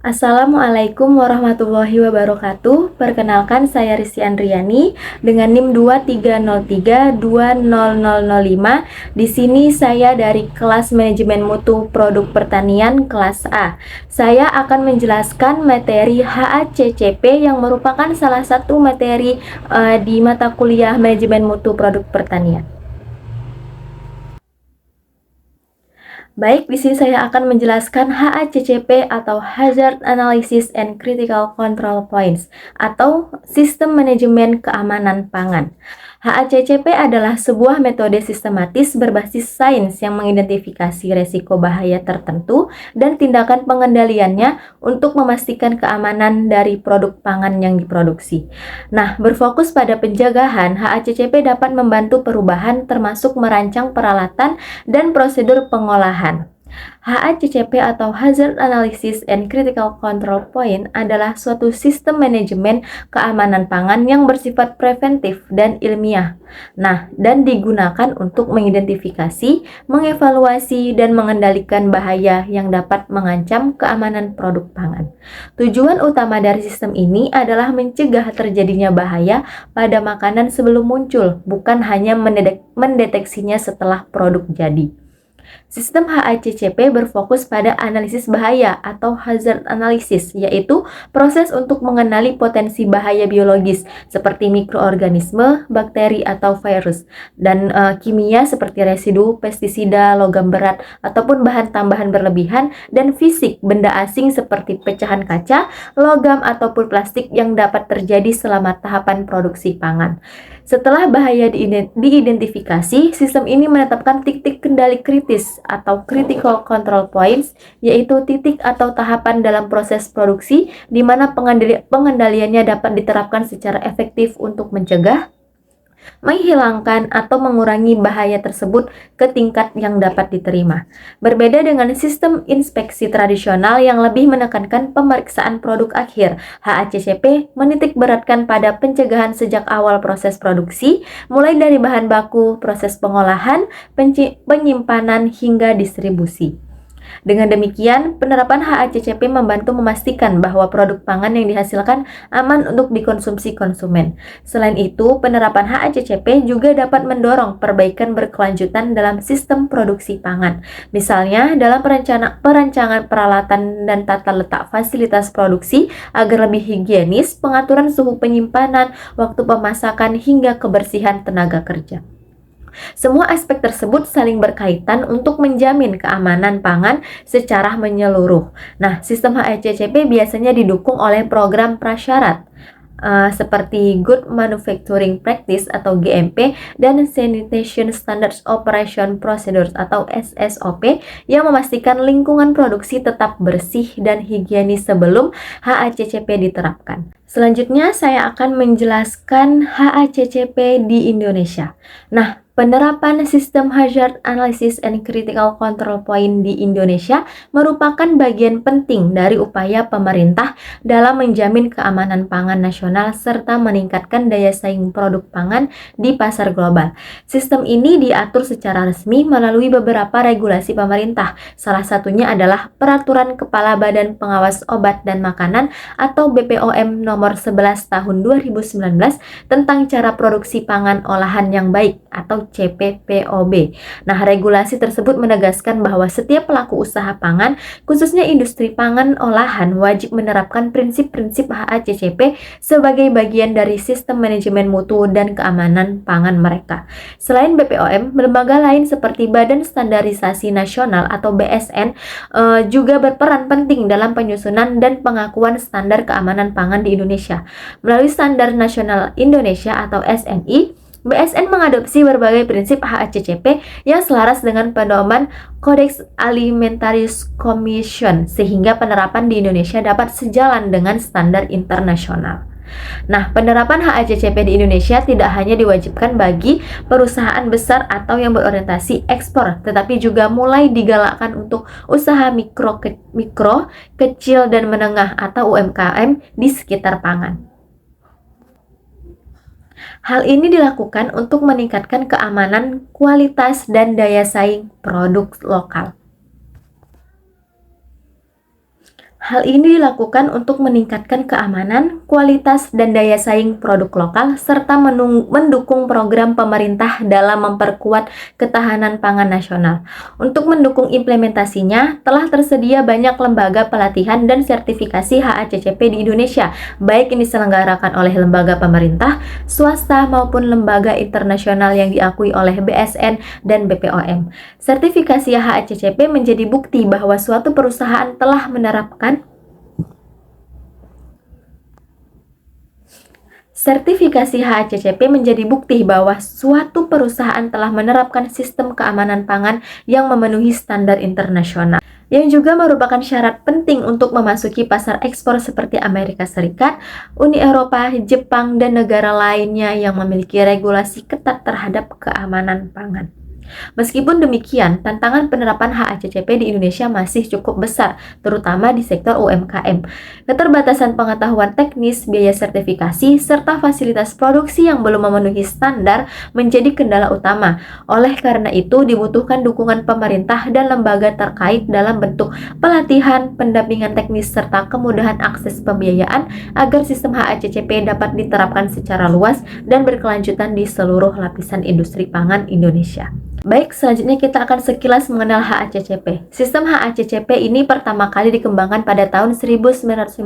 Assalamualaikum warahmatullahi wabarakatuh. Perkenalkan saya Rizky Andriani dengan NIM 2303200005. Di sini saya dari kelas Manajemen Mutu Produk Pertanian kelas A. Saya akan menjelaskan materi HACCP yang merupakan salah satu materi di mata kuliah Manajemen Mutu Produk Pertanian. Baik, di sini saya akan menjelaskan HACCP atau Hazard Analysis and Critical Control Points atau Sistem Manajemen Keamanan Pangan. HACCP adalah sebuah metode sistematis berbasis sains yang mengidentifikasi resiko bahaya tertentu dan tindakan pengendaliannya untuk memastikan keamanan dari produk pangan yang diproduksi. Nah, berfokus pada pencegahan, HACCP dapat membantu perubahan termasuk merancang peralatan dan prosedur pengolahan. HACCP atau Hazard Analysis and Critical Control Point adalah suatu sistem manajemen keamanan pangan yang bersifat preventif dan ilmiah. Nah, dan digunakan untuk mengidentifikasi, mengevaluasi, dan mengendalikan bahaya yang dapat mengancam keamanan produk pangan. Tujuan utama dari sistem ini adalah mencegah terjadinya bahaya pada makanan sebelum muncul, bukan hanya mendeteksinya setelah produk jadi. Sistem HACCP berfokus pada analisis bahaya atau hazard analysis, yaitu proses untuk mengenali potensi bahaya biologis seperti mikroorganisme, bakteri, atau virus, dan kimia seperti residu, pestisida, logam berat, ataupun bahan tambahan berlebihan, dan fisik, benda asing seperti pecahan kaca, logam, ataupun plastik yang dapat terjadi selama tahapan produksi pangan. Setelah bahaya diidentifikasi, sistem ini menetapkan titik kendali kritis atau critical control points, yaitu titik atau tahapan dalam proses produksi di mana pengendaliannya dapat diterapkan secara efektif untuk mencegah, menghilangkan, atau mengurangi bahaya tersebut ke tingkat yang dapat diterima. Berbeda dengan sistem inspeksi tradisional yang lebih menekankan pemeriksaan produk akhir, HACCP menitik beratkan pada pencegahan sejak awal proses produksi, mulai dari bahan baku, proses pengolahan, penyimpanan, hingga distribusi. Dengan demikian, penerapan HACCP membantu memastikan bahwa produk pangan yang dihasilkan aman untuk dikonsumsi konsumen. Selain itu, penerapan HACCP juga dapat mendorong perbaikan berkelanjutan dalam sistem produksi pangan. Misalnya, dalam perancangan peralatan dan tata letak fasilitas produksi agar lebih higienis, pengaturan suhu penyimpanan, waktu pemasakan, hingga kebersihan tenaga kerja. Semua aspek tersebut saling berkaitan untuk menjamin keamanan pangan secara menyeluruh. Nah, sistem HACCP biasanya didukung oleh program prasyarat seperti Good Manufacturing Practice atau GMP dan Sanitation Standards Operation Procedures atau SSOP yang memastikan lingkungan produksi tetap bersih dan higienis sebelum HACCP diterapkan. Selanjutnya saya akan menjelaskan HACCP di Indonesia. Nah, penerapan sistem Hazard Analysis and Critical Control Point di Indonesia merupakan bagian penting dari upaya pemerintah dalam menjamin keamanan pangan nasional serta meningkatkan daya saing produk pangan di pasar global. Sistem ini diatur secara resmi melalui beberapa regulasi pemerintah. Salah satunya adalah Peraturan Kepala Badan Pengawas Obat dan Makanan atau BPOM nomor 11 tahun 2019 tentang cara produksi pangan olahan yang baik atau CPPOB. Nah, regulasi tersebut menegaskan bahwa setiap pelaku usaha pangan, khususnya industri pangan olahan, wajib menerapkan prinsip-prinsip HACCP sebagai bagian dari sistem manajemen mutu dan keamanan pangan mereka. Selain BPOM, lembaga lain seperti Badan Standarisasi Nasional atau BSN juga berperan penting dalam penyusunan dan pengakuan standar keamanan pangan di Indonesia. Melalui Standar Nasional Indonesia atau SNI, BSN mengadopsi berbagai prinsip HACCP yang selaras dengan pedoman Codex Alimentarius Commission sehingga penerapan di Indonesia dapat sejalan dengan standar internasional. Nah, penerapan HACCP di Indonesia tidak hanya diwajibkan bagi perusahaan besar atau yang berorientasi ekspor, tetapi juga mulai digalakkan untuk usaha mikro, kecil, dan menengah atau UMKM di sekitar pangan. Hal ini dilakukan untuk meningkatkan keamanan, kualitas, dan daya saing produk lokal. Hal ini dilakukan untuk meningkatkan keamanan, kualitas, dan daya saing produk lokal, serta mendukung program pemerintah dalam memperkuat ketahanan pangan nasional. Untuk mendukung implementasinya, telah tersedia banyak lembaga pelatihan dan sertifikasi HACCP di Indonesia, baik yang diselenggarakan oleh lembaga pemerintah, swasta, maupun lembaga internasional yang diakui oleh BSN dan BPOM. Sertifikasi HACCP menjadi bukti bahwa suatu perusahaan telah menerapkan Sertifikasi HACCP menjadi bukti bahwa suatu perusahaan telah menerapkan sistem keamanan pangan yang memenuhi standar internasional, yang juga merupakan syarat penting untuk memasuki pasar ekspor seperti Amerika Serikat, Uni Eropa, Jepang, dan negara lainnya yang memiliki regulasi ketat terhadap keamanan pangan. Meskipun demikian, tantangan penerapan HACCP di Indonesia masih cukup besar, terutama di sektor UMKM. Keterbatasan pengetahuan teknis, biaya sertifikasi, serta fasilitas produksi yang belum memenuhi standar menjadi kendala utama. Oleh karena itu, dibutuhkan dukungan pemerintah dan lembaga terkait dalam bentuk pelatihan, pendampingan teknis, serta kemudahan akses pembiayaan agar sistem HACCP dapat diterapkan secara luas dan berkelanjutan di seluruh lapisan industri pangan Indonesia. Baik, selanjutnya kita akan sekilas mengenal HACCP. Sistem HACCP ini pertama kali dikembangkan pada tahun 1959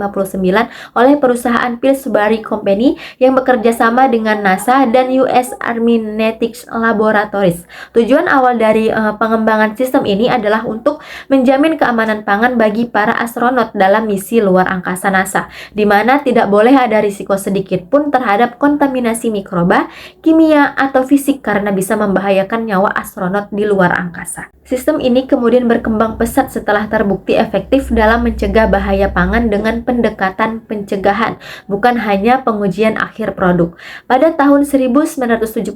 oleh perusahaan Pillsbury Company yang bekerja sama dengan NASA dan US Army Nautics Laboratories. Tujuan awal dari pengembangan sistem ini adalah untuk menjamin keamanan pangan bagi para astronot dalam misi luar angkasa NASA, di mana tidak boleh ada risiko sedikit pun terhadap kontaminasi mikroba, kimia, atau fisik karena bisa membahayakan nyawa astronot di luar angkasa. Sistem ini kemudian berkembang pesat setelah terbukti efektif dalam mencegah bahaya pangan dengan pendekatan pencegahan, bukan hanya pengujian akhir produk. Pada tahun 1971,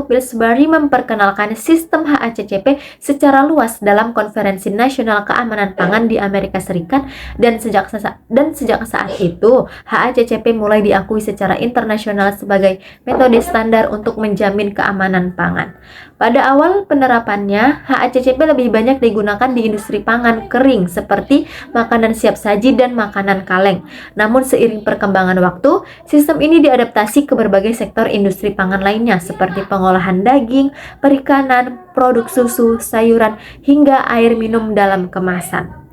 Pillsbury memperkenalkan sistem HACCP secara luas dalam Konferensi Nasional Keamanan Pangan di Amerika Serikat, dan sejak saat itu HACCP mulai diakui secara internasional sebagai metode standar untuk menjamin keamanan pangan. Pada awal penerapannya, HACCP lebih banyak digunakan di industri pangan kering seperti makanan siap saji dan makanan kaleng. Namun seiring perkembangan waktu, sistem ini diadaptasi ke berbagai sektor industri pangan lainnya seperti pengolahan daging, perikanan, produk susu, sayuran, hingga air minum dalam kemasan.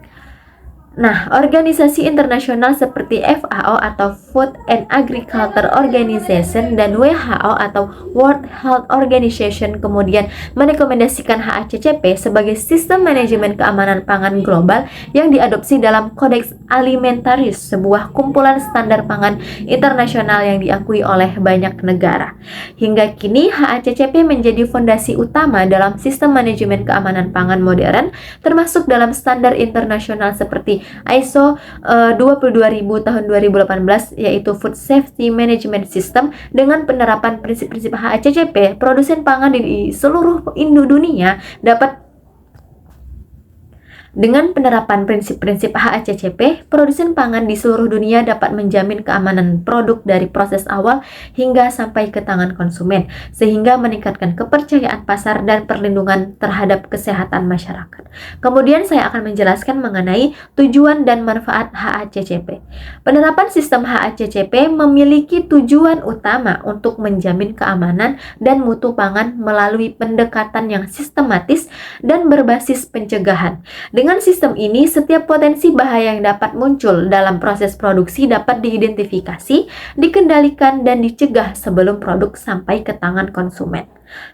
Nah, organisasi internasional seperti FAO atau Food and Agriculture Organization dan WHO atau World Health Organization kemudian merekomendasikan HACCP sebagai sistem manajemen keamanan pangan global yang diadopsi dalam Codex Alimentarius, sebuah kumpulan standar pangan internasional yang diakui oleh banyak negara. Hingga kini, HACCP menjadi fondasi utama dalam sistem manajemen keamanan pangan modern, termasuk dalam standar internasional seperti ISO 22000 tahun 2018, yaitu Food Safety Management System. Dengan penerapan prinsip-prinsip HACCP, produsen pangan di seluruh dunia dapat Dengan penerapan prinsip-prinsip HACCP, produsen pangan di seluruh dunia dapat menjamin keamanan produk dari proses awal hingga sampai ke tangan konsumen, sehingga meningkatkan kepercayaan pasar dan perlindungan terhadap kesehatan masyarakat. Kemudian saya akan menjelaskan mengenai tujuan dan manfaat HACCP. Penerapan sistem HACCP memiliki tujuan utama untuk menjamin keamanan dan mutu pangan melalui pendekatan yang sistematis dan berbasis pencegahan. Dengan sistem ini, setiap potensi bahaya yang dapat muncul dalam proses produksi dapat diidentifikasi, dikendalikan, dan dicegah sebelum produk sampai ke tangan konsumen.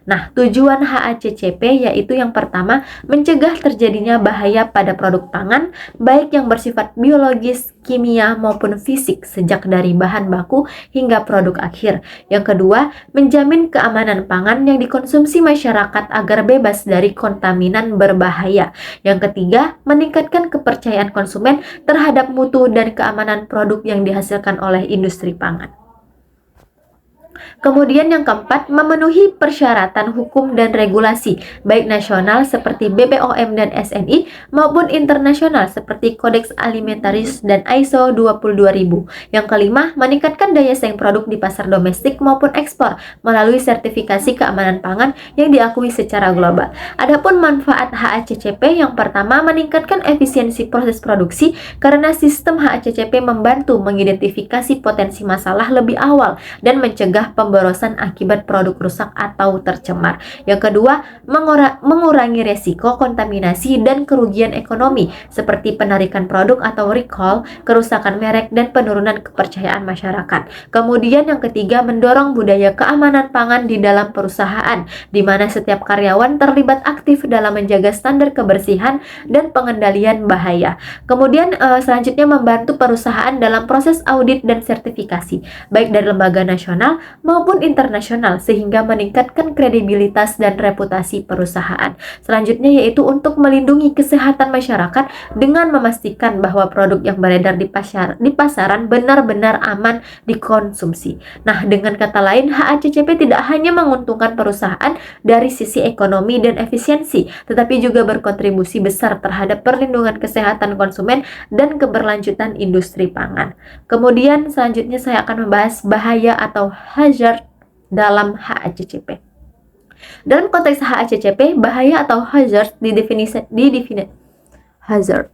Nah, tujuan HACCP yaitu yang pertama, mencegah terjadinya bahaya pada produk pangan, baik yang bersifat biologis, kimia, maupun fisik sejak dari bahan baku hingga produk akhir. Yang kedua, menjamin keamanan pangan yang dikonsumsi masyarakat agar bebas dari kontaminan berbahaya. Yang ketiga, meningkatkan kepercayaan konsumen terhadap mutu dan keamanan produk yang dihasilkan oleh industri pangan. Kemudian yang keempat, memenuhi persyaratan hukum dan regulasi, baik nasional seperti BPOM dan SNI, maupun internasional seperti Codex Alimentarius dan ISO 22000. Yang kelima, meningkatkan daya saing produk di pasar domestik maupun ekspor melalui sertifikasi keamanan pangan yang diakui secara global. Adapun manfaat HACCP, yang pertama, meningkatkan efisiensi proses produksi karena sistem HACCP membantu mengidentifikasi potensi masalah lebih awal dan mencegah pemborosan akibat produk rusak atau tercemar. Yang kedua, mengurangi resiko kontaminasi dan kerugian ekonomi seperti penarikan produk atau recall, kerusakan merek, dan penurunan kepercayaan masyarakat. Kemudian yang ketiga, mendorong budaya keamanan pangan di dalam perusahaan, di mana setiap karyawan terlibat aktif dalam menjaga standar kebersihan dan pengendalian bahaya. Kemudian selanjutnya membantu perusahaan dalam proses audit dan sertifikasi, baik dari lembaga nasional maupun internasional, sehingga meningkatkan kredibilitas dan reputasi perusahaan. Selanjutnya yaitu untuk melindungi kesehatan masyarakat dengan memastikan bahwa produk yang beredar di pasaran benar-benar aman dikonsumsi. Nah, dengan kata lain, HACCP tidak hanya menguntungkan perusahaan dari sisi ekonomi dan efisiensi, tetapi juga berkontribusi besar terhadap perlindungan kesehatan konsumen dan keberlanjutan industri pangan. Kemudian selanjutnya saya akan membahas bahaya atau hazard dalam HACCP. Dalam konteks HACCP, bahaya atau hazard hazard.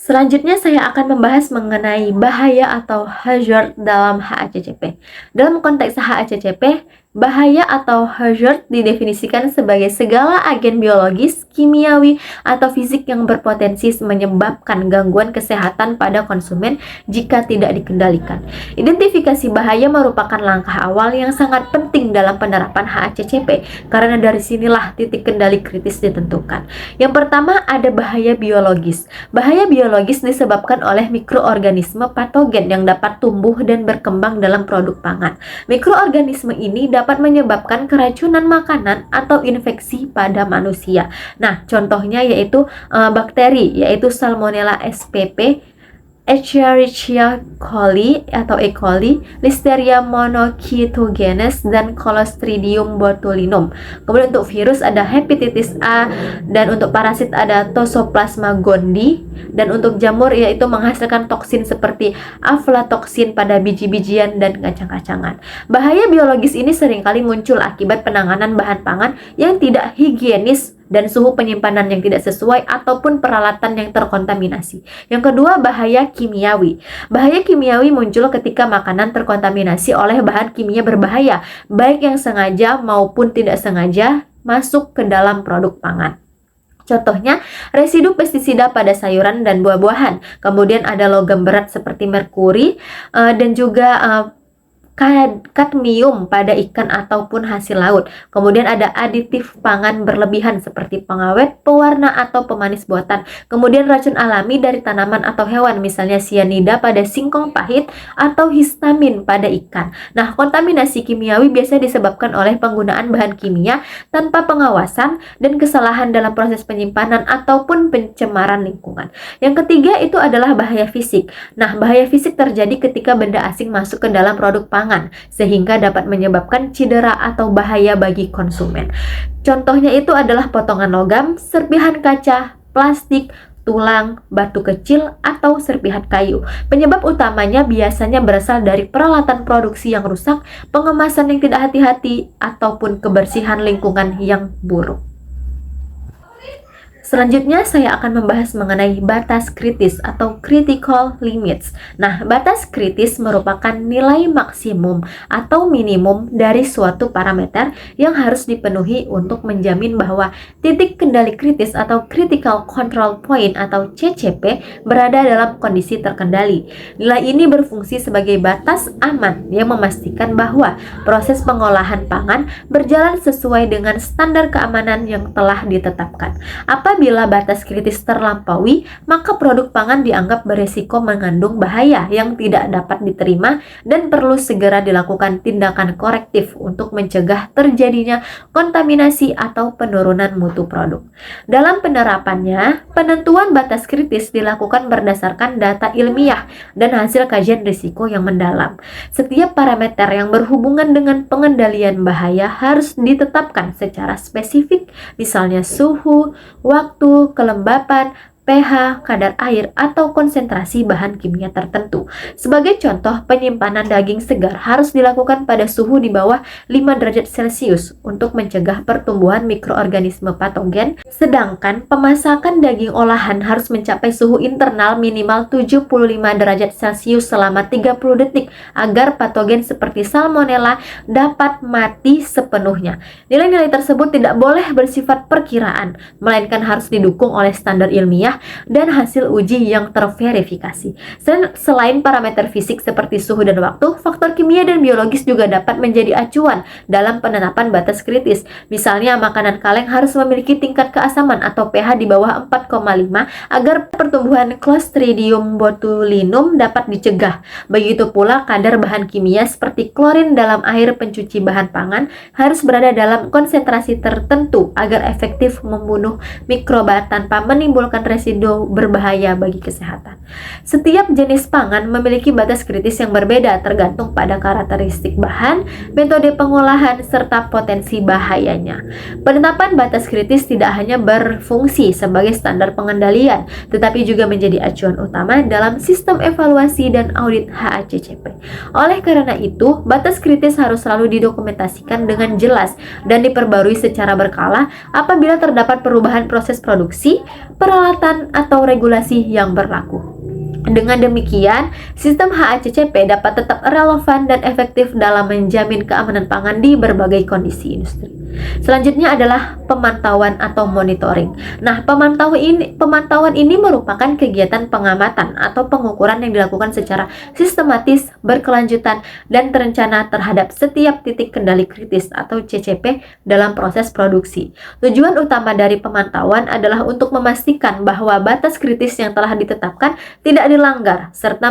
Selanjutnya saya akan membahas mengenai bahaya atau hazard dalam HACCP. Dalam konteks HACCP, bahaya atau hazard didefinisikan sebagai segala agen biologis, kimiawi, atau fisik yang berpotensi menyebabkan gangguan kesehatan pada konsumen jika tidak dikendalikan. Identifikasi bahaya merupakan langkah awal yang sangat penting dalam penerapan HACCP, karena dari sinilah titik kendali kritis ditentukan. Yang pertama, ada bahaya biologis. Bahaya biologis disebabkan oleh mikroorganisme patogen yang dapat tumbuh dan berkembang dalam produk pangan. Mikroorganisme ini dapat menyebabkan keracunan makanan atau infeksi pada manusia. Nah, contohnya yaitu bakteri, yaitu Salmonella spp, Escherichia coli atau E. coli, Listeria monocytogenes, dan Clostridium botulinum. Kemudian untuk virus ada hepatitis A, dan untuk parasit ada Toxoplasma gondii, dan untuk jamur yaitu menghasilkan toksin seperti aflatoksin pada biji-bijian dan kacang-kacangan. Bahaya biologis ini seringkali muncul akibat penanganan bahan pangan yang tidak higienis dan suhu penyimpanan yang tidak sesuai ataupun peralatan yang terkontaminasi. Yang kedua, bahaya kimiawi. Bahaya kimiawi muncul ketika makanan terkontaminasi oleh bahan kimia berbahaya, baik yang sengaja maupun tidak sengaja masuk ke dalam produk pangan. Contohnya, residu pestisida pada sayuran dan buah-buahan. Kemudian ada logam berat seperti merkuri dan juga kadmium pada ikan ataupun hasil laut. Kemudian ada aditif pangan berlebihan seperti pengawet, pewarna, atau pemanis buatan. Kemudian racun alami dari tanaman atau hewan, misalnya sianida pada singkong pahit atau histamin pada ikan. Nah, kontaminasi kimiawi biasa disebabkan oleh penggunaan bahan kimia tanpa pengawasan dan kesalahan dalam proses penyimpanan ataupun pencemaran lingkungan. Yang ketiga itu adalah bahaya fisik. Nah, bahaya fisik terjadi ketika benda asing masuk ke dalam produk pangan, sehingga dapat menyebabkan cedera atau bahaya bagi konsumen. Contohnya itu adalah potongan logam, serpihan kaca, plastik, tulang, batu kecil, atau serpihan kayu. Penyebab utamanya biasanya berasal dari peralatan produksi yang rusak, pengemasan yang tidak hati-hati, ataupun kebersihan lingkungan yang buruk. Selanjutnya saya akan membahas mengenai batas kritis atau critical limits. Nah, batas kritis merupakan nilai maksimum atau minimum dari suatu parameter yang harus dipenuhi untuk menjamin bahwa titik kendali kritis atau critical control point atau CCP berada dalam kondisi terkendali. Nilai ini berfungsi sebagai batas aman yang memastikan bahwa proses pengolahan pangan berjalan sesuai dengan standar keamanan yang telah ditetapkan. Apabila Apabila batas kritis terlampaui, maka produk pangan dianggap beresiko mengandung bahaya yang tidak dapat diterima dan perlu segera dilakukan tindakan korektif untuk mencegah terjadinya kontaminasi atau penurunan mutu produk. Dalam penerapannya, penentuan batas kritis dilakukan berdasarkan data ilmiah dan hasil kajian risiko yang mendalam. Setiap parameter yang berhubungan dengan pengendalian bahaya harus ditetapkan secara spesifik, misalnya suhu, waktu, kelembapan, pH, kadar air, atau konsentrasi bahan kimia tertentu. Sebagai contoh, penyimpanan daging segar harus dilakukan pada suhu di bawah 5 derajat Celcius untuk mencegah pertumbuhan mikroorganisme patogen, sedangkan pemasakan daging olahan harus mencapai suhu internal minimal 75 derajat Celcius selama 30 detik agar patogen seperti salmonella dapat mati sepenuhnya. Nilai-nilai tersebut tidak boleh bersifat perkiraan, melainkan harus didukung oleh standar ilmiah dan hasil uji yang terverifikasi. Selain parameter fisik seperti suhu dan waktu, faktor kimia dan biologis juga dapat menjadi acuan dalam penetapan batas kritis. Misalnya, makanan kaleng harus memiliki tingkat keasaman atau pH di bawah 4,5 agar pertumbuhan Clostridium botulinum dapat dicegah. Begitu pula kadar bahan kimia seperti klorin dalam air pencuci bahan pangan harus berada dalam konsentrasi tertentu agar efektif membunuh mikroba tanpa menimbulkan residu berbahaya bagi kesehatan. Setiap jenis pangan memiliki batas kritis yang berbeda tergantung pada karakteristik bahan, metode pengolahan, serta potensi bahayanya. Penetapan batas kritis tidak hanya berfungsi sebagai standar pengendalian, tetapi juga menjadi acuan utama dalam sistem evaluasi dan audit HACCP. Oleh karena itu, batas kritis harus selalu didokumentasikan dengan jelas dan diperbarui secara berkala apabila terdapat perubahan proses produksi, peralatan, atau regulasi yang berlaku. Dengan demikian, sistem HACCP dapat tetap relevan dan efektif dalam menjamin keamanan pangan di berbagai kondisi industri. Selanjutnya adalah pemantauan atau monitoring. Nah, pemantauan ini merupakan kegiatan pengamatan atau pengukuran yang dilakukan secara sistematis, berkelanjutan, dan terencana terhadap setiap titik kendali kritis atau CCP dalam proses produksi. Tujuan utama dari pemantauan adalah untuk memastikan bahwa batas kritis yang telah ditetapkan tidak dilanggar, serta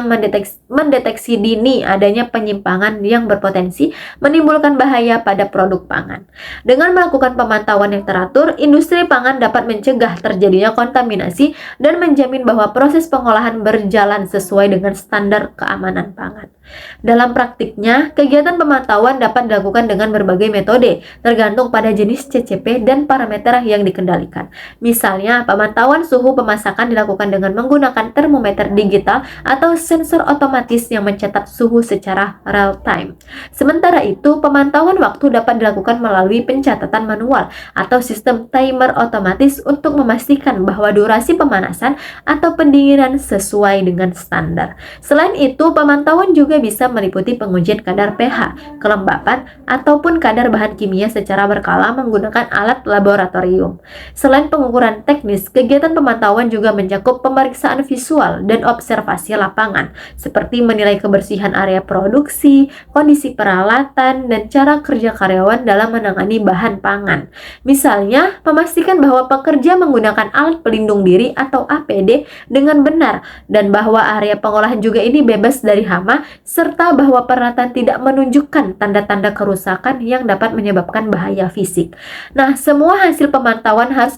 mendeteksi dini adanya penyimpangan yang berpotensi menimbulkan bahaya pada produk pangan. Dengan melakukan pemantauan yang teratur, industri pangan dapat mencegah terjadinya kontaminasi dan menjamin bahwa proses pengolahan berjalan sesuai dengan standar keamanan pangan. Dalam praktiknya, kegiatan pemantauan dapat dilakukan dengan berbagai metode, tergantung pada jenis CCP dan parameter yang dikendalikan. Misalnya, pemantauan suhu pemasakan dilakukan dengan menggunakan termometer digital atau sensor otomatis yang mencatat suhu secara real time. Sementara itu, pemantauan waktu dapat dilakukan melalui pencatatan manual atau sistem timer otomatis untuk memastikan bahwa durasi pemanasan atau pendinginan sesuai dengan standar. Selain itu, pemantauan juga bisa meliputi pengujian kadar pH, kelembapan, ataupun kadar bahan kimia secara berkala menggunakan alat laboratorium. Selain pengukuran teknis, kegiatan pemantauan juga mencakup pemeriksaan visual dan observasi lapangan, seperti menilai kebersihan area produksi, kondisi peralatan, dan cara kerja karyawan dalam menangani bahan pangan. Misalnya, memastikan bahwa pekerja menggunakan alat pelindung diri atau APD dengan benar, dan bahwa area pengolahan juga ini bebas dari hama, serta bahwa peralatan tidak menunjukkan tanda-tanda kerusakan yang dapat menyebabkan bahaya fisik. Nah, semua hasil pemantauan harus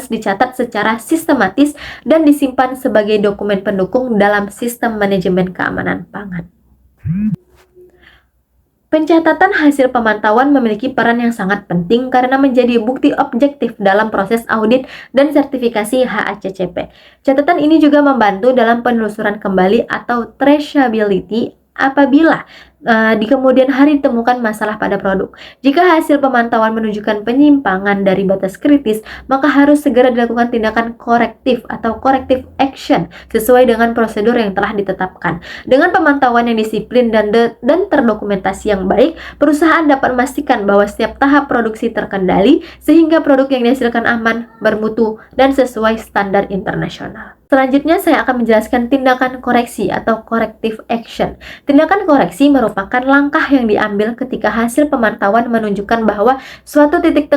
dicatat secara sistematis dan disimpan sebagai dokumen pendukung dalam sistem manajemen keamanan pangan. Pencatatan hasil pemantauan memiliki peran yang sangat penting karena menjadi bukti objektif dalam proses audit dan sertifikasi HACCP. Catatan ini juga membantu dalam penelusuran kembali atau traceability apabila di kemudian hari ditemukan masalah pada produk. Jika hasil pemantauan menunjukkan penyimpangan dari batas kritis, maka harus segera dilakukan tindakan korektif atau corrective action sesuai dengan prosedur yang telah ditetapkan. Dengan pemantauan yang disiplin dan terdokumentasi yang baik, perusahaan dapat memastikan bahwa setiap tahap produksi terkendali sehingga produk yang dihasilkan aman, bermutu, dan sesuai standar internasional. Selanjutnya saya akan menjelaskan tindakan koreksi atau corrective action. Tindakan koreksi merupakan merupakan langkah yang diambil ketika hasil pemantauan menunjukkan bahwa suatu titik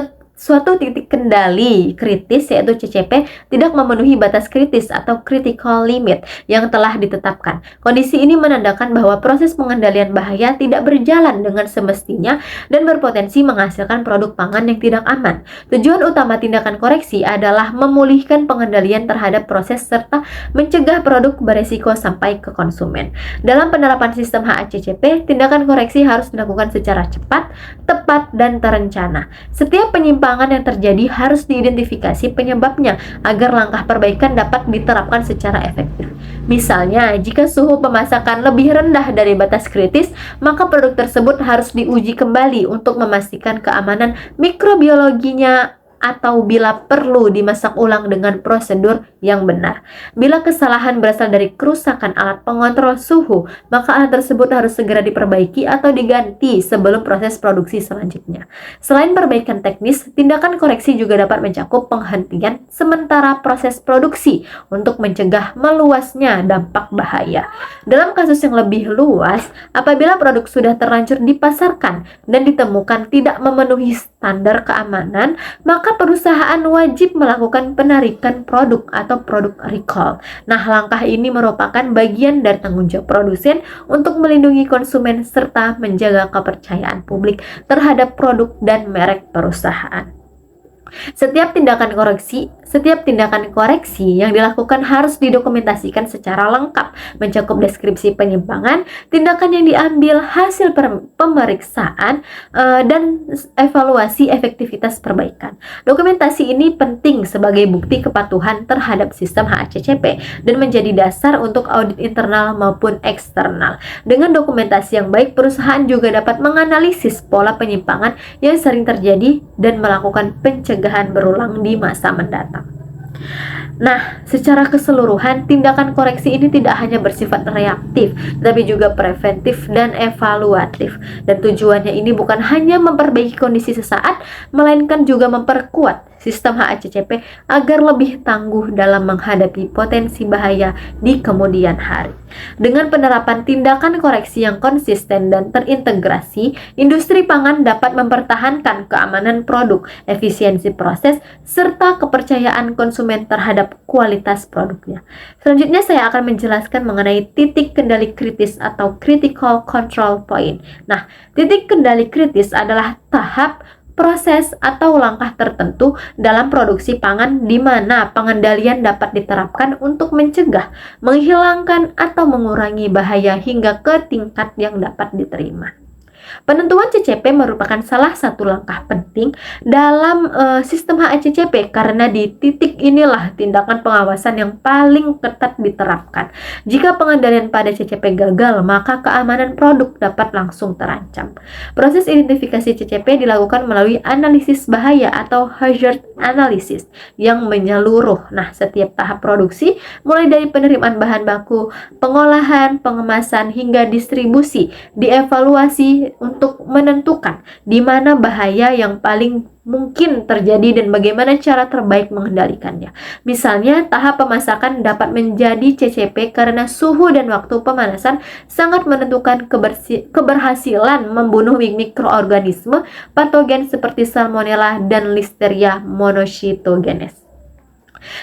kendali kritis yaitu CCP tidak memenuhi batas kritis atau critical limit yang telah ditetapkan. Kondisi ini menandakan bahwa proses pengendalian bahaya tidak berjalan dengan semestinya dan berpotensi menghasilkan produk pangan yang tidak aman. Tujuan utama tindakan koreksi adalah memulihkan pengendalian terhadap proses serta mencegah produk beresiko sampai ke konsumen. Dalam penerapan sistem HACCP, tindakan koreksi harus dilakukan secara cepat, tepat, dan terencana. Setiap penyimpangan yang terjadi harus diidentifikasi penyebabnya agar langkah perbaikan dapat diterapkan secara efektif. Misalnya, jika suhu pemasakan lebih rendah dari batas kritis, maka produk tersebut harus diuji kembali untuk memastikan keamanan mikrobiologinya atau bila perlu dimasak ulang dengan prosedur yang benar. Bila kesalahan berasal dari kerusakan alat pengontrol suhu, maka alat tersebut harus segera diperbaiki atau diganti sebelum proses produksi selanjutnya. Selain perbaikan teknis, tindakan koreksi juga dapat mencakup penghentian sementara proses produksi untuk mencegah meluasnya dampak bahaya. Dalam kasus yang lebih luas, apabila produk sudah terlanjur dipasarkan dan ditemukan tidak memenuhi standar keamanan, maka perusahaan wajib melakukan penarikan produk atau produk recall. Nah, langkah ini merupakan bagian dari tanggung jawab produsen untuk melindungi konsumen serta menjaga kepercayaan publik terhadap produk dan merek perusahaan. Setiap tindakan koreksi yang dilakukan harus didokumentasikan secara lengkap, mencakup deskripsi penyimpangan, tindakan yang diambil, hasil pemeriksaan, dan evaluasi efektivitas perbaikan. Dokumentasi ini penting sebagai bukti kepatuhan terhadap sistem HACCP dan menjadi dasar untuk audit internal maupun eksternal. Dengan dokumentasi yang baik, perusahaan juga dapat menganalisis pola penyimpangan yang sering terjadi dan melakukan pencegahan berulang di masa mendatang. Nah, secara keseluruhan, tindakan koreksi ini tidak hanya bersifat reaktif, tapi juga preventif dan evaluatif. Dan tujuannya ini bukan hanya memperbaiki kondisi sesaat, melainkan juga memperkuat sistem HACCP agar lebih tangguh dalam menghadapi potensi bahaya di kemudian hari. Dengan penerapan tindakan koreksi yang konsisten dan terintegrasi, industri pangan dapat mempertahankan keamanan produk, efisiensi proses, serta kepercayaan konsumen terhadap kualitas produknya. Selanjutnya saya akan menjelaskan mengenai titik kendali kritis atau critical control point. Nah, titik kendali kritis adalah tahap, proses, atau langkah tertentu dalam produksi pangan di mana pengendalian dapat diterapkan untuk mencegah, menghilangkan, atau mengurangi bahaya hingga ke tingkat yang dapat diterima. Penentuan CCP merupakan salah satu langkah penting dalam sistem HACCP karena di titik inilah tindakan pengawasan yang paling ketat diterapkan. Jika pengendalian pada CCP gagal, maka keamanan produk dapat langsung terancam. Proses identifikasi CCP dilakukan melalui analisis bahaya atau hazard analysis yang menyeluruh. Nah, setiap tahap produksi, mulai dari penerimaan bahan baku, pengolahan, pengemasan, hingga distribusi, dievaluasi untuk menentukan di mana bahaya yang paling mungkin terjadi dan bagaimana cara terbaik mengendalikannya. Misalnya, tahap pemasakan dapat menjadi CCP karena suhu dan waktu pemanasan sangat menentukan keberhasilan membunuh mikroorganisme patogen seperti Salmonella dan Listeria monocytogenes.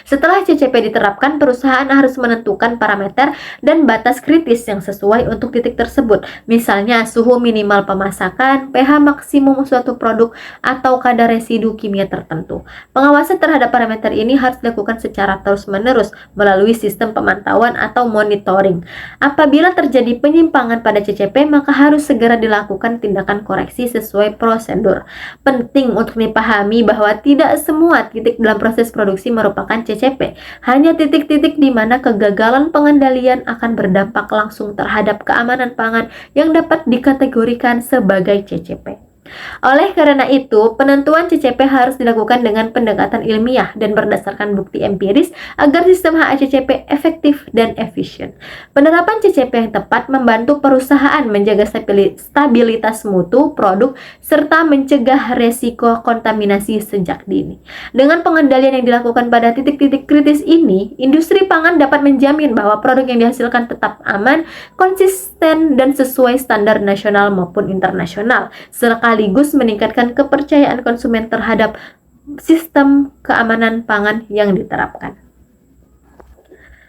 Setelah CCP diterapkan, perusahaan harus menentukan parameter dan batas kritis yang sesuai untuk titik tersebut. Misalnya, suhu minimal pemasakan, pH maksimum suatu produk, atau kadar residu kimia tertentu. Pengawasan terhadap parameter ini harus dilakukan secara terus-menerus melalui sistem pemantauan atau monitoring. Apabila terjadi penyimpangan pada CCP, maka harus segera dilakukan tindakan koreksi sesuai prosedur. Penting untuk dipahami bahwa tidak semua titik dalam proses produksi merupakan CCP, hanya titik-titik di mana kegagalan pengendalian akan berdampak langsung terhadap keamanan pangan yang dapat dikategorikan sebagai CCP. Oleh karena itu, penentuan CCP harus dilakukan dengan pendekatan ilmiah dan berdasarkan bukti empiris agar sistem HACCP efektif dan efisien. Penerapan CCP yang tepat membantu perusahaan menjaga stabilitas mutu produk serta mencegah resiko kontaminasi sejak dini. Dengan pengendalian yang dilakukan pada titik-titik kritis ini, industri pangan dapat menjamin bahwa produk yang dihasilkan tetap aman, konsisten, dan sesuai standar nasional maupun internasional, sekaligus meningkatkan kepercayaan konsumen terhadap sistem keamanan pangan yang diterapkan.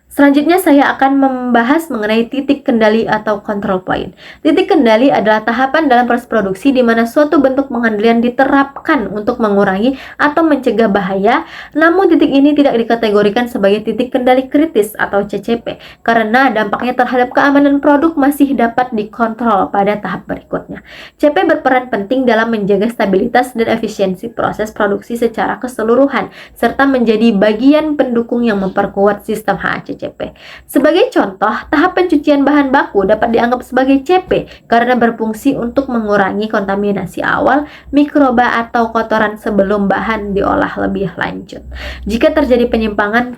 Selanjutnya saya akan membahas mengenai titik kendali atau control point. Titik kendali adalah tahapan dalam proses produksi di mana suatu bentuk pengendalian diterapkan untuk mengurangi atau mencegah bahaya, namun titik ini tidak dikategorikan sebagai titik kendali kritis atau CCP karena dampaknya terhadap keamanan produk masih dapat dikontrol pada tahap berikutnya. CP berperan penting dalam menjaga stabilitas dan efisiensi proses produksi secara keseluruhan serta menjadi bagian pendukung yang memperkuat sistem HACCP. Sebagai contoh, tahap pencucian bahan baku dapat dianggap sebagai CP karena berfungsi untuk mengurangi kontaminasi awal, mikroba atau kotoran sebelum bahan diolah lebih lanjut. Jika terjadi penyimpangan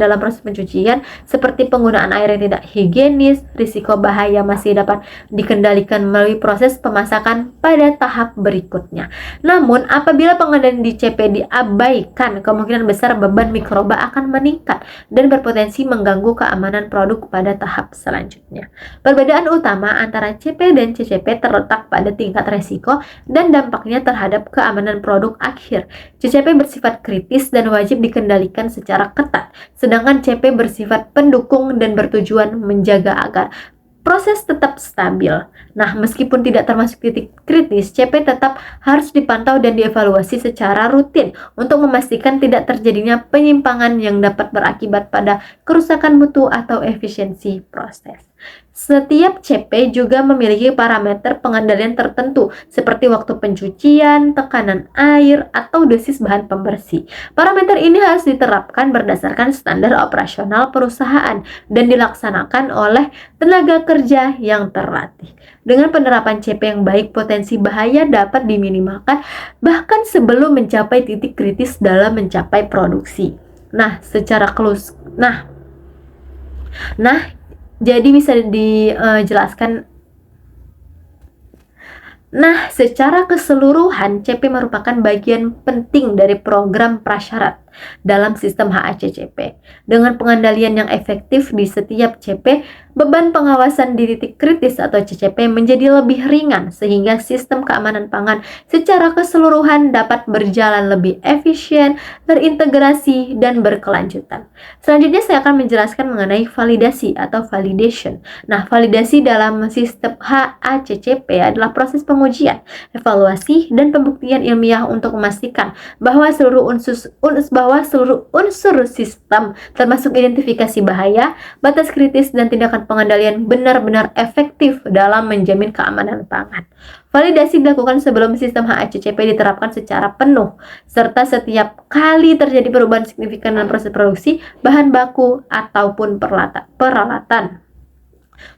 dalam proses pencucian seperti penggunaan air yang tidak higienis, risiko bahaya masih dapat dikendalikan melalui proses pemasakan pada tahap berikutnya. Namun, apabila pengendalian di CP diabaikan, kemungkinan besar beban mikroba akan meningkat dan berpotensi mengganggu keamanan produk pada tahap selanjutnya. Perbedaan utama antara CP dan CCP terletak pada tingkat resiko dan dampaknya terhadap keamanan produk akhir. CCP bersifat kritis dan wajib dikendalikan secara ketat, sedangkan CP bersifat pendukung dan bertujuan menjaga agar proses tetap stabil. Nah, meskipun tidak termasuk titik kritis, CP tetap harus dipantau dan dievaluasi secara rutin untuk memastikan tidak terjadinya penyimpangan yang dapat berakibat pada kerusakan mutu atau efisiensi proses. Setiap CP juga memiliki parameter pengendalian tertentu seperti waktu pencucian, tekanan air, atau dosis bahan pembersih. Parameter ini harus diterapkan berdasarkan standar operasional perusahaan dan dilaksanakan oleh tenaga kerja yang terlatih. Dengan penerapan CP yang baik, potensi bahaya dapat diminimalkan bahkan sebelum mencapai titik kritis dalam mencapai produksi. Jadi bisa dijelaskan. Secara keseluruhan, CP merupakan bagian penting dari program prasyarat dalam sistem HACCP. Dengan pengendalian yang efektif di setiap CP, beban pengawasan di titik kritis atau CCP menjadi lebih ringan sehingga sistem keamanan pangan secara keseluruhan dapat berjalan lebih efisien, terintegrasi, dan berkelanjutan. Selanjutnya saya akan menjelaskan mengenai validasi atau validation. Validasi dalam sistem HACCP adalah proses pengujian, evaluasi, dan pembuktian ilmiah untuk memastikan bahwa seluruh unsur sistem termasuk identifikasi bahaya, batas kritis, dan tindakan pengendalian benar-benar efektif dalam menjamin keamanan pangan. Validasi dilakukan sebelum sistem HACCP diterapkan secara penuh, serta setiap kali terjadi perubahan signifikan dalam proses produksi, bahan baku, ataupun peralatan.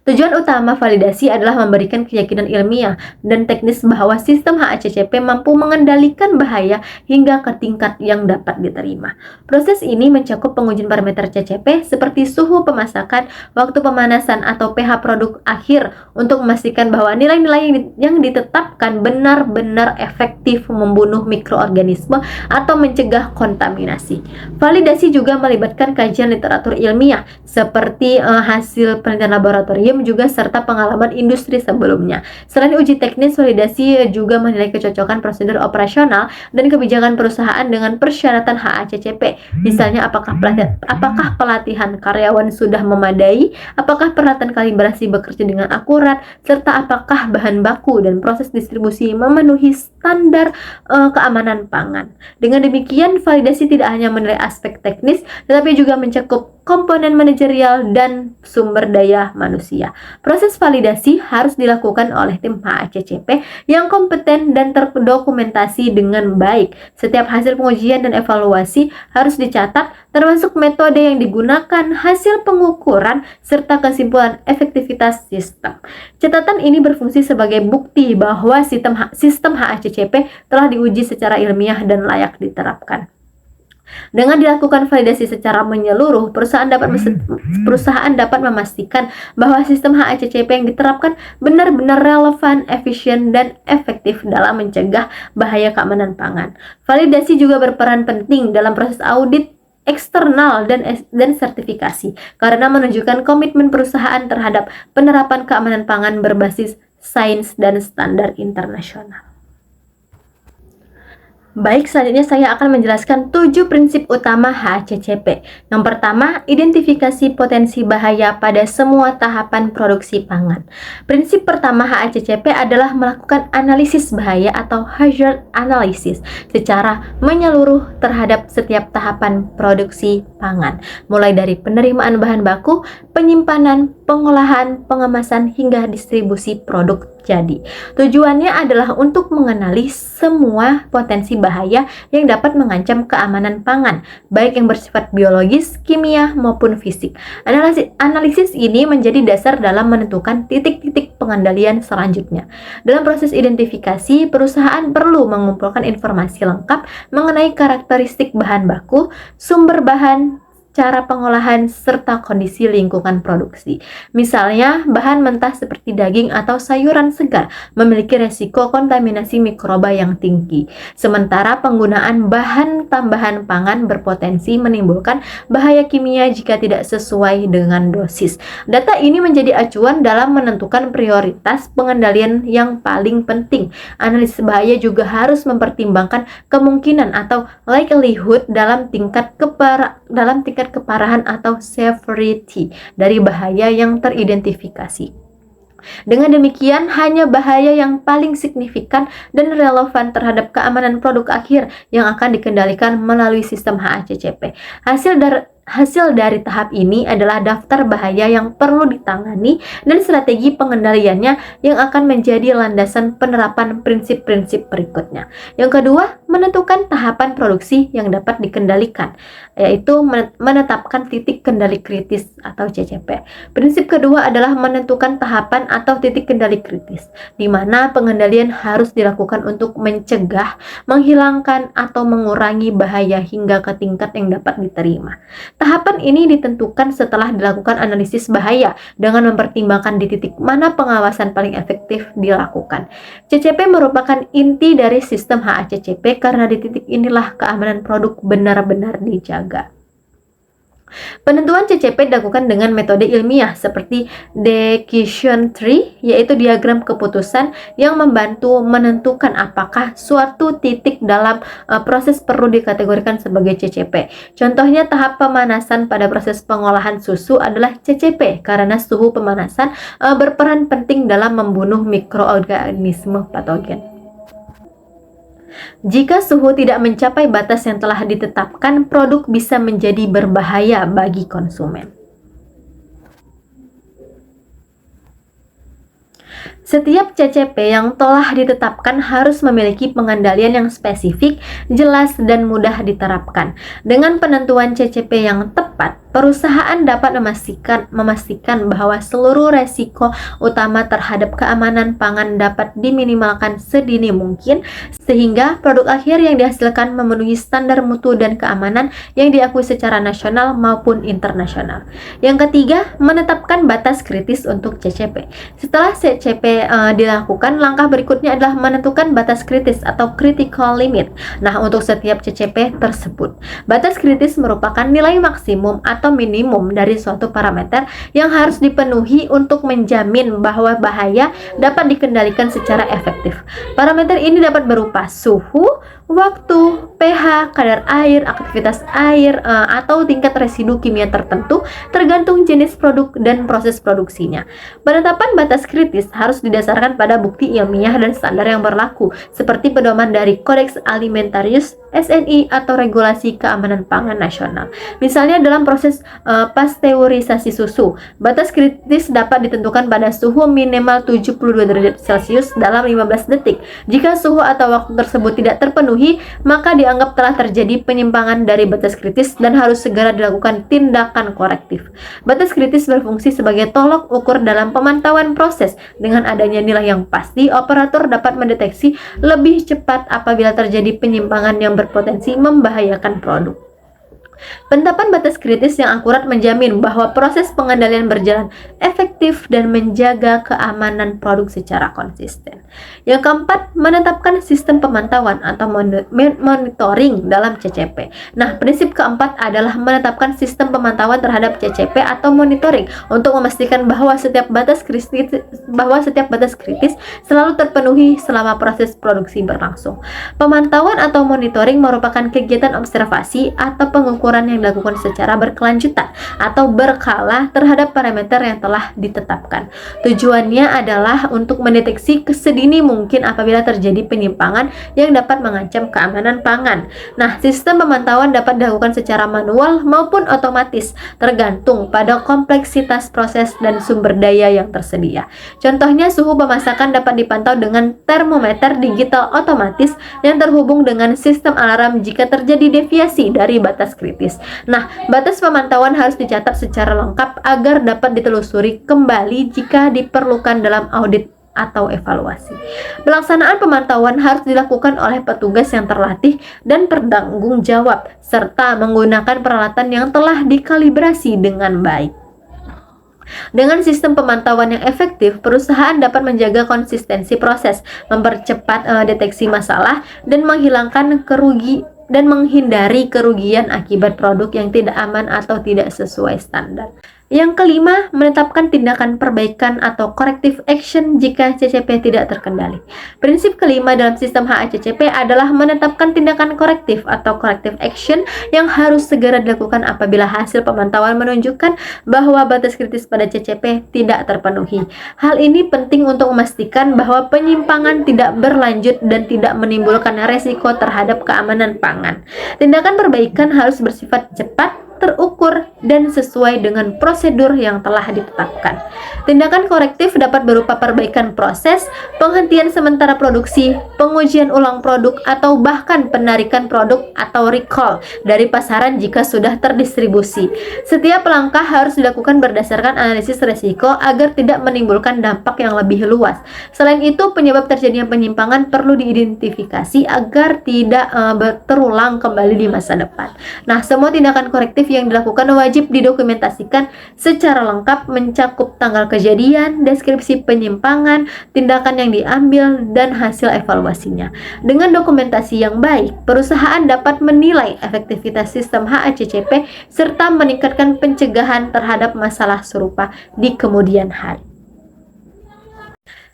Tujuan utama validasi adalah memberikan keyakinan ilmiah dan teknis bahwa sistem HACCP mampu mengendalikan bahaya hingga ke tingkat yang dapat diterima. Proses ini mencakup pengujian parameter CCP seperti suhu pemasakan, waktu pemanasan, atau pH produk akhir untuk memastikan bahwa nilai-nilai yang ditetapkan benar-benar efektif membunuh mikroorganisme atau mencegah kontaminasi. Validasi juga melibatkan kajian literatur ilmiah seperti hasil penelitian laboratorium juga serta pengalaman industri sebelumnya. Selain uji teknis, validasi juga menilai kecocokan prosedur operasional dan kebijakan perusahaan dengan persyaratan HACCP. Misalnya apakah pelatihan karyawan sudah memadai, apakah peralatan kalibrasi bekerja dengan akurat, serta apakah bahan baku dan proses distribusi memenuhi standar keamanan pangan. Dengan demikian, validasi tidak hanya menilai aspek teknis, tetapi juga mencakup komponen manajerial, dan sumber daya manusia. Proses validasi harus dilakukan oleh tim HACCP yang kompeten dan terdokumentasi dengan baik. Setiap hasil pengujian dan evaluasi harus dicatat, termasuk metode yang digunakan, hasil pengukuran, serta kesimpulan efektivitas sistem. Catatan ini berfungsi sebagai bukti bahwa sistem HACCP telah diuji secara ilmiah dan layak diterapkan. Dengan dilakukan validasi secara menyeluruh, perusahaan dapat memastikan bahwa sistem HACCP yang diterapkan benar-benar relevan, efisien, dan efektif dalam mencegah bahaya keamanan pangan. Validasi juga berperan penting dalam proses audit eksternal dan sertifikasi karena menunjukkan komitmen perusahaan terhadap penerapan keamanan pangan berbasis sains dan standar internasional. Baik, selanjutnya saya akan menjelaskan 7 prinsip utama HACCP. Yang pertama, identifikasi potensi bahaya pada semua tahapan produksi pangan. Prinsip pertama HACCP adalah melakukan analisis bahaya atau hazard analysis secara menyeluruh terhadap setiap tahapan produksi pangan, mulai dari penerimaan bahan baku, penyimpanan, pengolahan, pengemasan, hingga distribusi produk jadi. Tujuannya adalah untuk mengenali semua potensi bahaya yang dapat mengancam keamanan pangan, baik yang bersifat biologis, kimia, maupun fisik. Analisis ini menjadi dasar dalam menentukan titik-titik pengendalian selanjutnya. Dalam proses identifikasi, perusahaan perlu mengumpulkan informasi lengkap mengenai karakteristik bahan baku, sumber bahan, cara pengolahan, serta kondisi lingkungan produksi. Misalnya, bahan mentah seperti daging atau sayuran segar memiliki resiko kontaminasi mikroba yang tinggi. Sementara penggunaan bahan tambahan pangan berpotensi menimbulkan bahaya kimia jika tidak sesuai dengan dosis. Data ini menjadi acuan dalam menentukan prioritas pengendalian yang paling penting. Analisis bahaya juga harus mempertimbangkan kemungkinan atau likelihood dalam tingkat keparahan atau severity dari bahaya yang teridentifikasi. Dengan demikian, hanya bahaya yang paling signifikan dan relevan terhadap keamanan produk akhir yang akan dikendalikan melalui sistem HACCP. Hasil dari tahap ini adalah daftar bahaya yang perlu ditangani dan strategi pengendaliannya yang akan menjadi landasan penerapan prinsip-prinsip berikutnya. Yang kedua, menentukan tahapan produksi yang dapat dikendalikan, yaitu menetapkan titik kendali kritis atau CCP. Prinsip kedua adalah menentukan tahapan atau titik kendali kritis, di mana pengendalian harus dilakukan untuk mencegah, menghilangkan, atau mengurangi bahaya hingga ke tingkat yang dapat diterima. Tahapan ini ditentukan setelah dilakukan analisis bahaya dengan mempertimbangkan di titik mana pengawasan paling efektif dilakukan. CCP merupakan inti dari sistem HACCP karena di titik inilah keamanan produk benar-benar dijaga. Penentuan CCP dilakukan dengan metode ilmiah seperti decision tree, yaitu diagram keputusan yang membantu menentukan apakah suatu titik dalam proses perlu dikategorikan sebagai CCP. Contohnya, tahap pemanasan pada proses pengolahan susu adalah CCP karena suhu pemanasan berperan penting dalam membunuh mikroorganisme patogen. Jika suhu tidak mencapai batas yang telah ditetapkan, produk bisa menjadi berbahaya bagi konsumen. Setiap CCP yang telah ditetapkan harus memiliki pengendalian yang spesifik, jelas, dan mudah diterapkan. Dengan penentuan CCP yang tepat, perusahaan dapat memastikan bahwa seluruh resiko utama terhadap keamanan pangan dapat diminimalkan sedini mungkin, sehingga produk akhir yang dihasilkan memenuhi standar mutu dan keamanan yang diakui secara nasional maupun internasional. Yang ketiga, menetapkan batas kritis untuk CCP. Setelah CCP dilakukan, langkah berikutnya adalah menentukan batas kritis atau critical limit. Nah, untuk setiap CCP tersebut, batas kritis merupakan nilai maksimum atau minimum dari suatu parameter yang harus dipenuhi untuk menjamin bahwa bahaya dapat dikendalikan secara efektif. Parameter ini dapat berupa suhu, waktu, pH, kadar air, aktivitas air, atau tingkat residu kimia tertentu tergantung jenis produk dan proses produksinya. Penetapan batas kritis harus didasarkan pada bukti ilmiah dan standar yang berlaku, seperti pedoman dari Codex Alimentarius SNI atau Regulasi Keamanan Pangan Nasional. Misalnya dalam proses pasteurisasi susu, batas kritis dapat ditentukan pada suhu minimal 72 derajat Celcius dalam 15 detik. Jika suhu atau waktu tersebut tidak terpenuhi, maka dianggap telah terjadi penyimpangan dari batas kritis dan harus segera dilakukan tindakan korektif. Batas kritis berfungsi sebagai tolok ukur dalam pemantauan proses. Dengan adanya nilai yang pasti, operator dapat mendeteksi lebih cepat apabila terjadi penyimpangan yang berpotensi membahayakan produk. Penetapan batas kritis yang akurat menjamin bahwa proses pengendalian berjalan efektif dan menjaga keamanan produk secara konsisten. Yang keempat, menetapkan sistem pemantauan atau monitoring dalam CCP. Nah, prinsip keempat adalah menetapkan sistem pemantauan terhadap CCP atau monitoring untuk memastikan bahwa setiap batas kritis selalu terpenuhi selama proses produksi berlangsung. Pemantauan atau monitoring merupakan kegiatan observasi atau pengukuran yang dilakukan secara berkelanjutan atau berkala terhadap parameter yang telah ditetapkan. Tujuannya adalah untuk mendeteksi sedini mungkin apabila terjadi penyimpangan yang dapat mengancam keamanan pangan. Nah, sistem pemantauan dapat dilakukan secara manual maupun otomatis, tergantung pada kompleksitas proses dan sumber daya yang tersedia. Contohnya, suhu pemasakan dapat dipantau dengan termometer digital otomatis yang terhubung dengan sistem alarm jika terjadi deviasi dari batas kritis. Nah, batas pemantauan harus dicatat secara lengkap agar dapat ditelusuri kembali jika diperlukan dalam audit atau evaluasi. Pelaksanaan pemantauan harus dilakukan oleh petugas yang terlatih dan bertanggung jawab, serta menggunakan peralatan yang telah dikalibrasi dengan baik. Dengan sistem pemantauan yang efektif, perusahaan dapat menjaga konsistensi proses, mempercepat deteksi masalah, dan menghindari kerugian akibat produk yang tidak aman atau tidak sesuai standar. Yang kelima, menetapkan tindakan perbaikan atau corrective action jika CCP tidak terkendali. Prinsip kelima dalam sistem HACCP adalah menetapkan tindakan korektif atau corrective action yang harus segera dilakukan apabila hasil pemantauan menunjukkan bahwa batas kritis pada CCP tidak terpenuhi. Hal ini penting untuk memastikan bahwa penyimpangan tidak berlanjut dan tidak menimbulkan resiko terhadap keamanan pangan. Tindakan perbaikan harus bersifat cepat, terukur, dan sesuai dengan prosedur yang telah ditetapkan. Tindakan korektif dapat berupa perbaikan proses, penghentian sementara produksi, pengujian ulang produk, atau bahkan penarikan produk atau recall dari pasaran jika sudah terdistribusi. Setiap langkah harus dilakukan berdasarkan analisis risiko agar tidak menimbulkan dampak yang lebih luas. Selain itu, penyebab terjadinya penyimpangan perlu diidentifikasi agar tidak terulang kembali di masa depan. Nah, semua tindakan korektif yang dilakukan wajib didokumentasikan secara lengkap, mencakup tanggal kejadian, deskripsi penyimpangan, tindakan yang diambil, dan hasil evaluasinya. Dengan dokumentasi yang baik, perusahaan dapat menilai efektivitas sistem HACCP serta meningkatkan pencegahan terhadap masalah serupa di kemudian hari.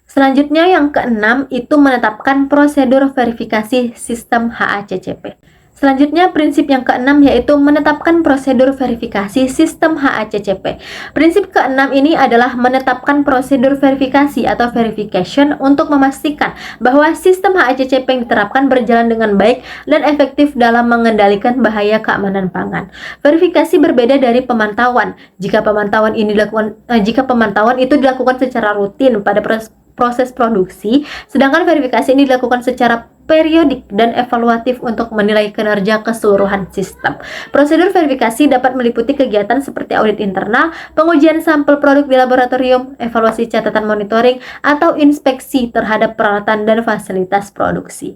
Selanjutnya, yang keenam itu menetapkan prosedur verifikasi sistem HACCP. Selanjutnya, prinsip yang keenam yaitu menetapkan prosedur verifikasi sistem HACCP. Prinsip keenam ini adalah menetapkan prosedur verifikasi atau verification untuk memastikan bahwa sistem HACCP yang diterapkan berjalan dengan baik dan efektif dalam mengendalikan bahaya keamanan pangan. Verifikasi berbeda dari pemantauan. Jika pemantauan itu dilakukan secara rutin pada proses produksi, sedangkan verifikasi ini dilakukan secara periodik dan evaluatif untuk menilai kinerja keseluruhan sistem. Prosedur verifikasi dapat meliputi kegiatan seperti audit internal, pengujian sampel produk di laboratorium, evaluasi catatan monitoring, atau inspeksi terhadap peralatan dan fasilitas produksi.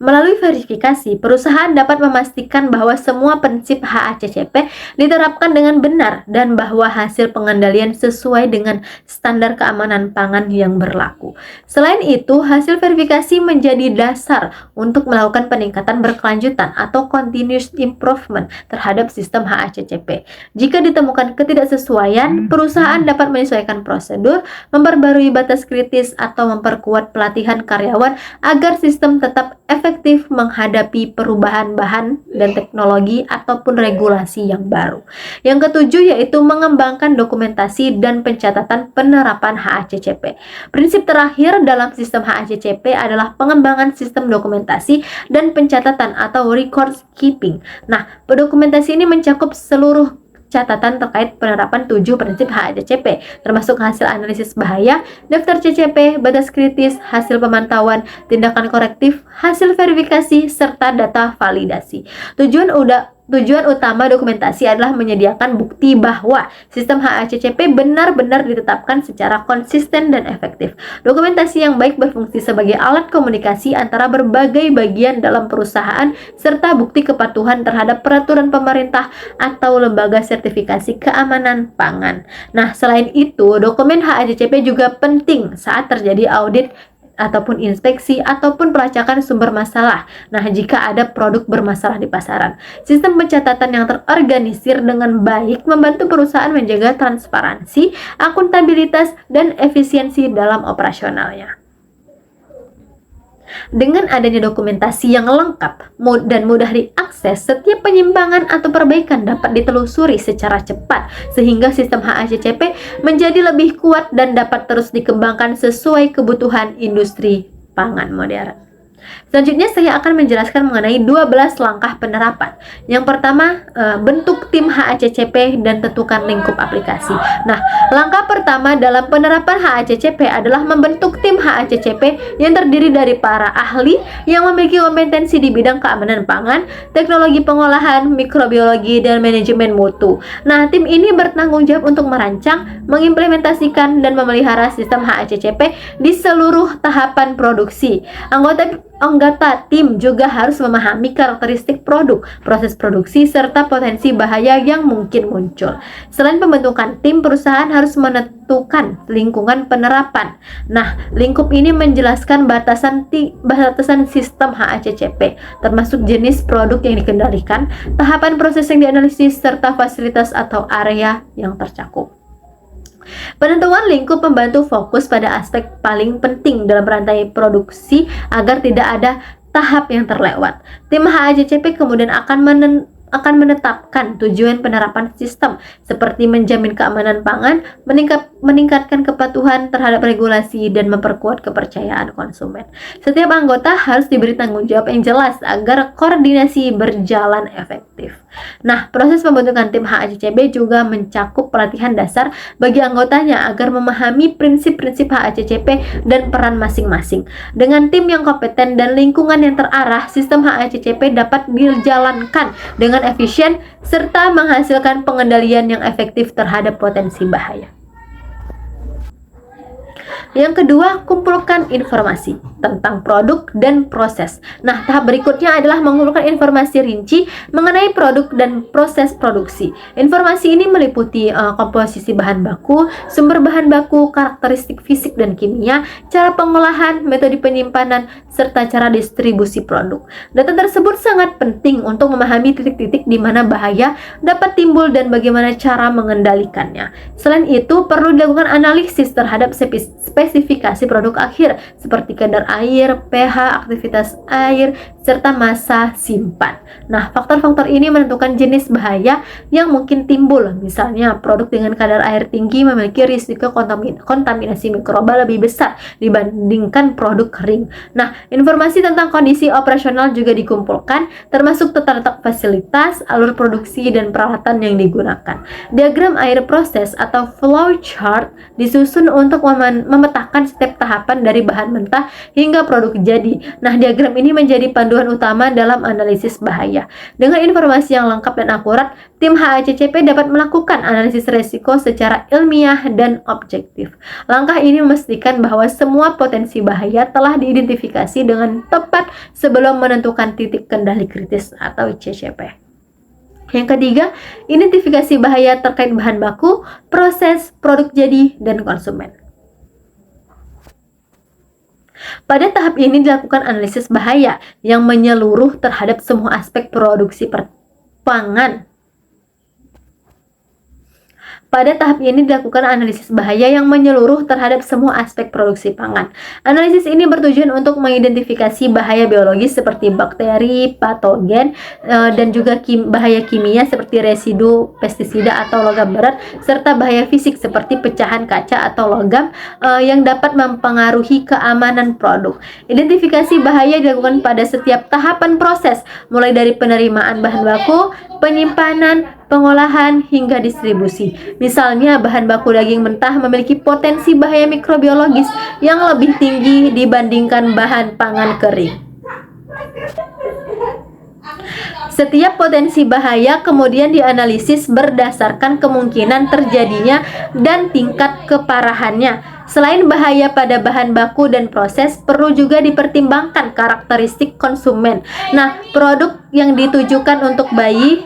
Melalui verifikasi, perusahaan dapat memastikan bahwa semua prinsip HACCP diterapkan dengan benar dan bahwa hasil pengendalian sesuai dengan standar keamanan pangan yang berlaku. Selain itu, hasil verifikasi menjadi dasar untuk melakukan peningkatan berkelanjutan atau continuous improvement terhadap sistem HACCP. Jika ditemukan ketidaksesuaian, perusahaan dapat menyesuaikan prosedur, memperbarui batas kritis, atau memperkuat pelatihan karyawan agar sistem tetap efektif menghadapi perubahan bahan dan teknologi ataupun regulasi yang baru. Yang ketujuh yaitu mengembangkan dokumentasi dan pencatatan penerapan HACCP. Prinsip terakhir dalam sistem HACCP adalah pengembangan sistem dokumentasi dan pencatatan atau record keeping. Nah, dokumentasi ini mencakup seluruh catatan terkait penerapan 7 prinsip HACCP, termasuk hasil analisis bahaya, daftar CCP, batas kritis, hasil pemantauan, tindakan korektif, hasil verifikasi, serta data validasi. Tujuan utama dokumentasi adalah menyediakan bukti bahwa sistem HACCP benar-benar ditetapkan secara konsisten dan efektif. Dokumentasi yang baik berfungsi sebagai alat komunikasi antara berbagai bagian dalam perusahaan serta bukti kepatuhan terhadap peraturan pemerintah atau lembaga sertifikasi keamanan pangan. Nah, selain itu, dokumen HACCP juga penting saat terjadi audit ataupun inspeksi ataupun pelacakan sumber masalah. Nah, jika ada produk bermasalah di pasaran, sistem pencatatan yang terorganisir dengan baik membantu perusahaan menjaga transparansi, akuntabilitas, dan efisiensi dalam operasionalnya. Dengan adanya dokumentasi yang lengkap dan mudah diakses, setiap penyimpangan atau perbaikan dapat ditelusuri secara cepat sehingga sistem HACCP menjadi lebih kuat dan dapat terus dikembangkan sesuai kebutuhan industri pangan modern. Selanjutnya saya akan menjelaskan mengenai 12 langkah penerapan. Yang pertama, bentuk tim HACCP dan tentukan lingkup aplikasi. Nah, langkah pertama dalam penerapan HACCP adalah membentuk tim HACCP yang terdiri dari para ahli yang memiliki kompetensi di bidang keamanan pangan, teknologi pengolahan, mikrobiologi, dan manajemen mutu. Nah, tim ini bertanggung jawab untuk merancang, mengimplementasikan, dan memelihara sistem HACCP di seluruh tahapan produksi. Anggota tim juga harus memahami karakteristik produk, proses produksi, serta potensi bahaya yang mungkin muncul. Selain pembentukan tim, perusahaan harus menentukan lingkungan penerapan. Nah, lingkup ini menjelaskan batasan sistem HACCP, termasuk jenis produk yang dikendalikan, tahapan proses yang dianalisis, serta fasilitas atau area yang tercakup. Penentuan lingkup membantu fokus pada aspek paling penting dalam rantai produksi agar tidak ada tahap yang terlewat. Tim HACCP kemudian akan menetapkan tujuan penerapan sistem seperti menjamin keamanan pangan, meningkatkan kepatuhan terhadap regulasi, dan memperkuat kepercayaan konsumen. Setiap anggota harus diberi tanggung jawab yang jelas agar koordinasi berjalan efektif. Nah, proses pembentukan tim HACCP juga mencakup pelatihan dasar bagi anggotanya agar memahami prinsip-prinsip HACCP dan peran masing-masing. Dengan tim yang kompeten dan lingkungan yang terarah, sistem HACCP dapat dijalankan dengan efisien serta menghasilkan pengendalian yang efektif terhadap potensi bahaya. Yang kedua, kumpulkan informasi tentang produk dan proses. Nah, tahap berikutnya adalah mengumpulkan informasi rinci mengenai produk dan proses produksi. Informasi ini meliputi komposisi bahan baku, sumber bahan baku, karakteristik fisik dan kimia, cara pengolahan, metode penyimpanan, serta cara distribusi produk. Data tersebut sangat penting untuk memahami titik-titik di mana bahaya dapat timbul dan bagaimana cara mengendalikannya. Selain itu, perlu dilakukan analisis terhadap spesifikasi produk akhir seperti kadar air, pH, aktivitas air, serta masa simpan. Nah, faktor-faktor ini menentukan jenis bahaya yang mungkin timbul. Misalnya, produk dengan kadar air tinggi memiliki risiko kontaminasi mikroba lebih besar dibandingkan produk kering. Nah, informasi tentang kondisi operasional juga dikumpulkan, termasuk tata letak fasilitas, alur produksi, dan peralatan yang digunakan. Diagram air proses atau flow chart disusun untuk memetakan setiap tahapan dari bahan mentah hingga produk jadi. Nah, diagram ini menjadi panduan utama dalam analisis bahaya. Dengan informasi yang lengkap dan akurat, tim HACCP dapat melakukan analisis resiko secara ilmiah dan objektif. Langkah ini memastikan bahwa semua potensi bahaya telah diidentifikasi dengan tepat sebelum menentukan titik kendali kritis atau CCP. Yang ketiga, identifikasi bahaya terkait bahan baku, proses, produk jadi, dan konsumen. Pada tahap ini dilakukan analisis bahaya yang menyeluruh terhadap semua aspek produksi pangan. Pada tahap ini dilakukan analisis bahaya yang menyeluruh terhadap semua aspek produksi pangan. Analisis ini bertujuan untuk mengidentifikasi bahaya biologis seperti bakteri, patogen, dan juga bahaya kimia seperti residu pestisida atau logam berat, serta bahaya fisik seperti pecahan kaca atau logam yang dapat mempengaruhi keamanan produk. Identifikasi bahaya dilakukan pada setiap tahapan proses, mulai dari penerimaan bahan baku, penyimpanan, pengolahan, hingga distribusi. Misalnya, bahan baku daging mentah memiliki potensi bahaya mikrobiologis yang lebih tinggi dibandingkan bahan pangan kering. Setiap potensi bahaya kemudian dianalisis berdasarkan kemungkinan terjadinya dan tingkat keparahannya. Selain bahaya pada bahan baku dan proses, perlu juga dipertimbangkan karakteristik konsumen. Nah, produk yang ditujukan untuk bayi,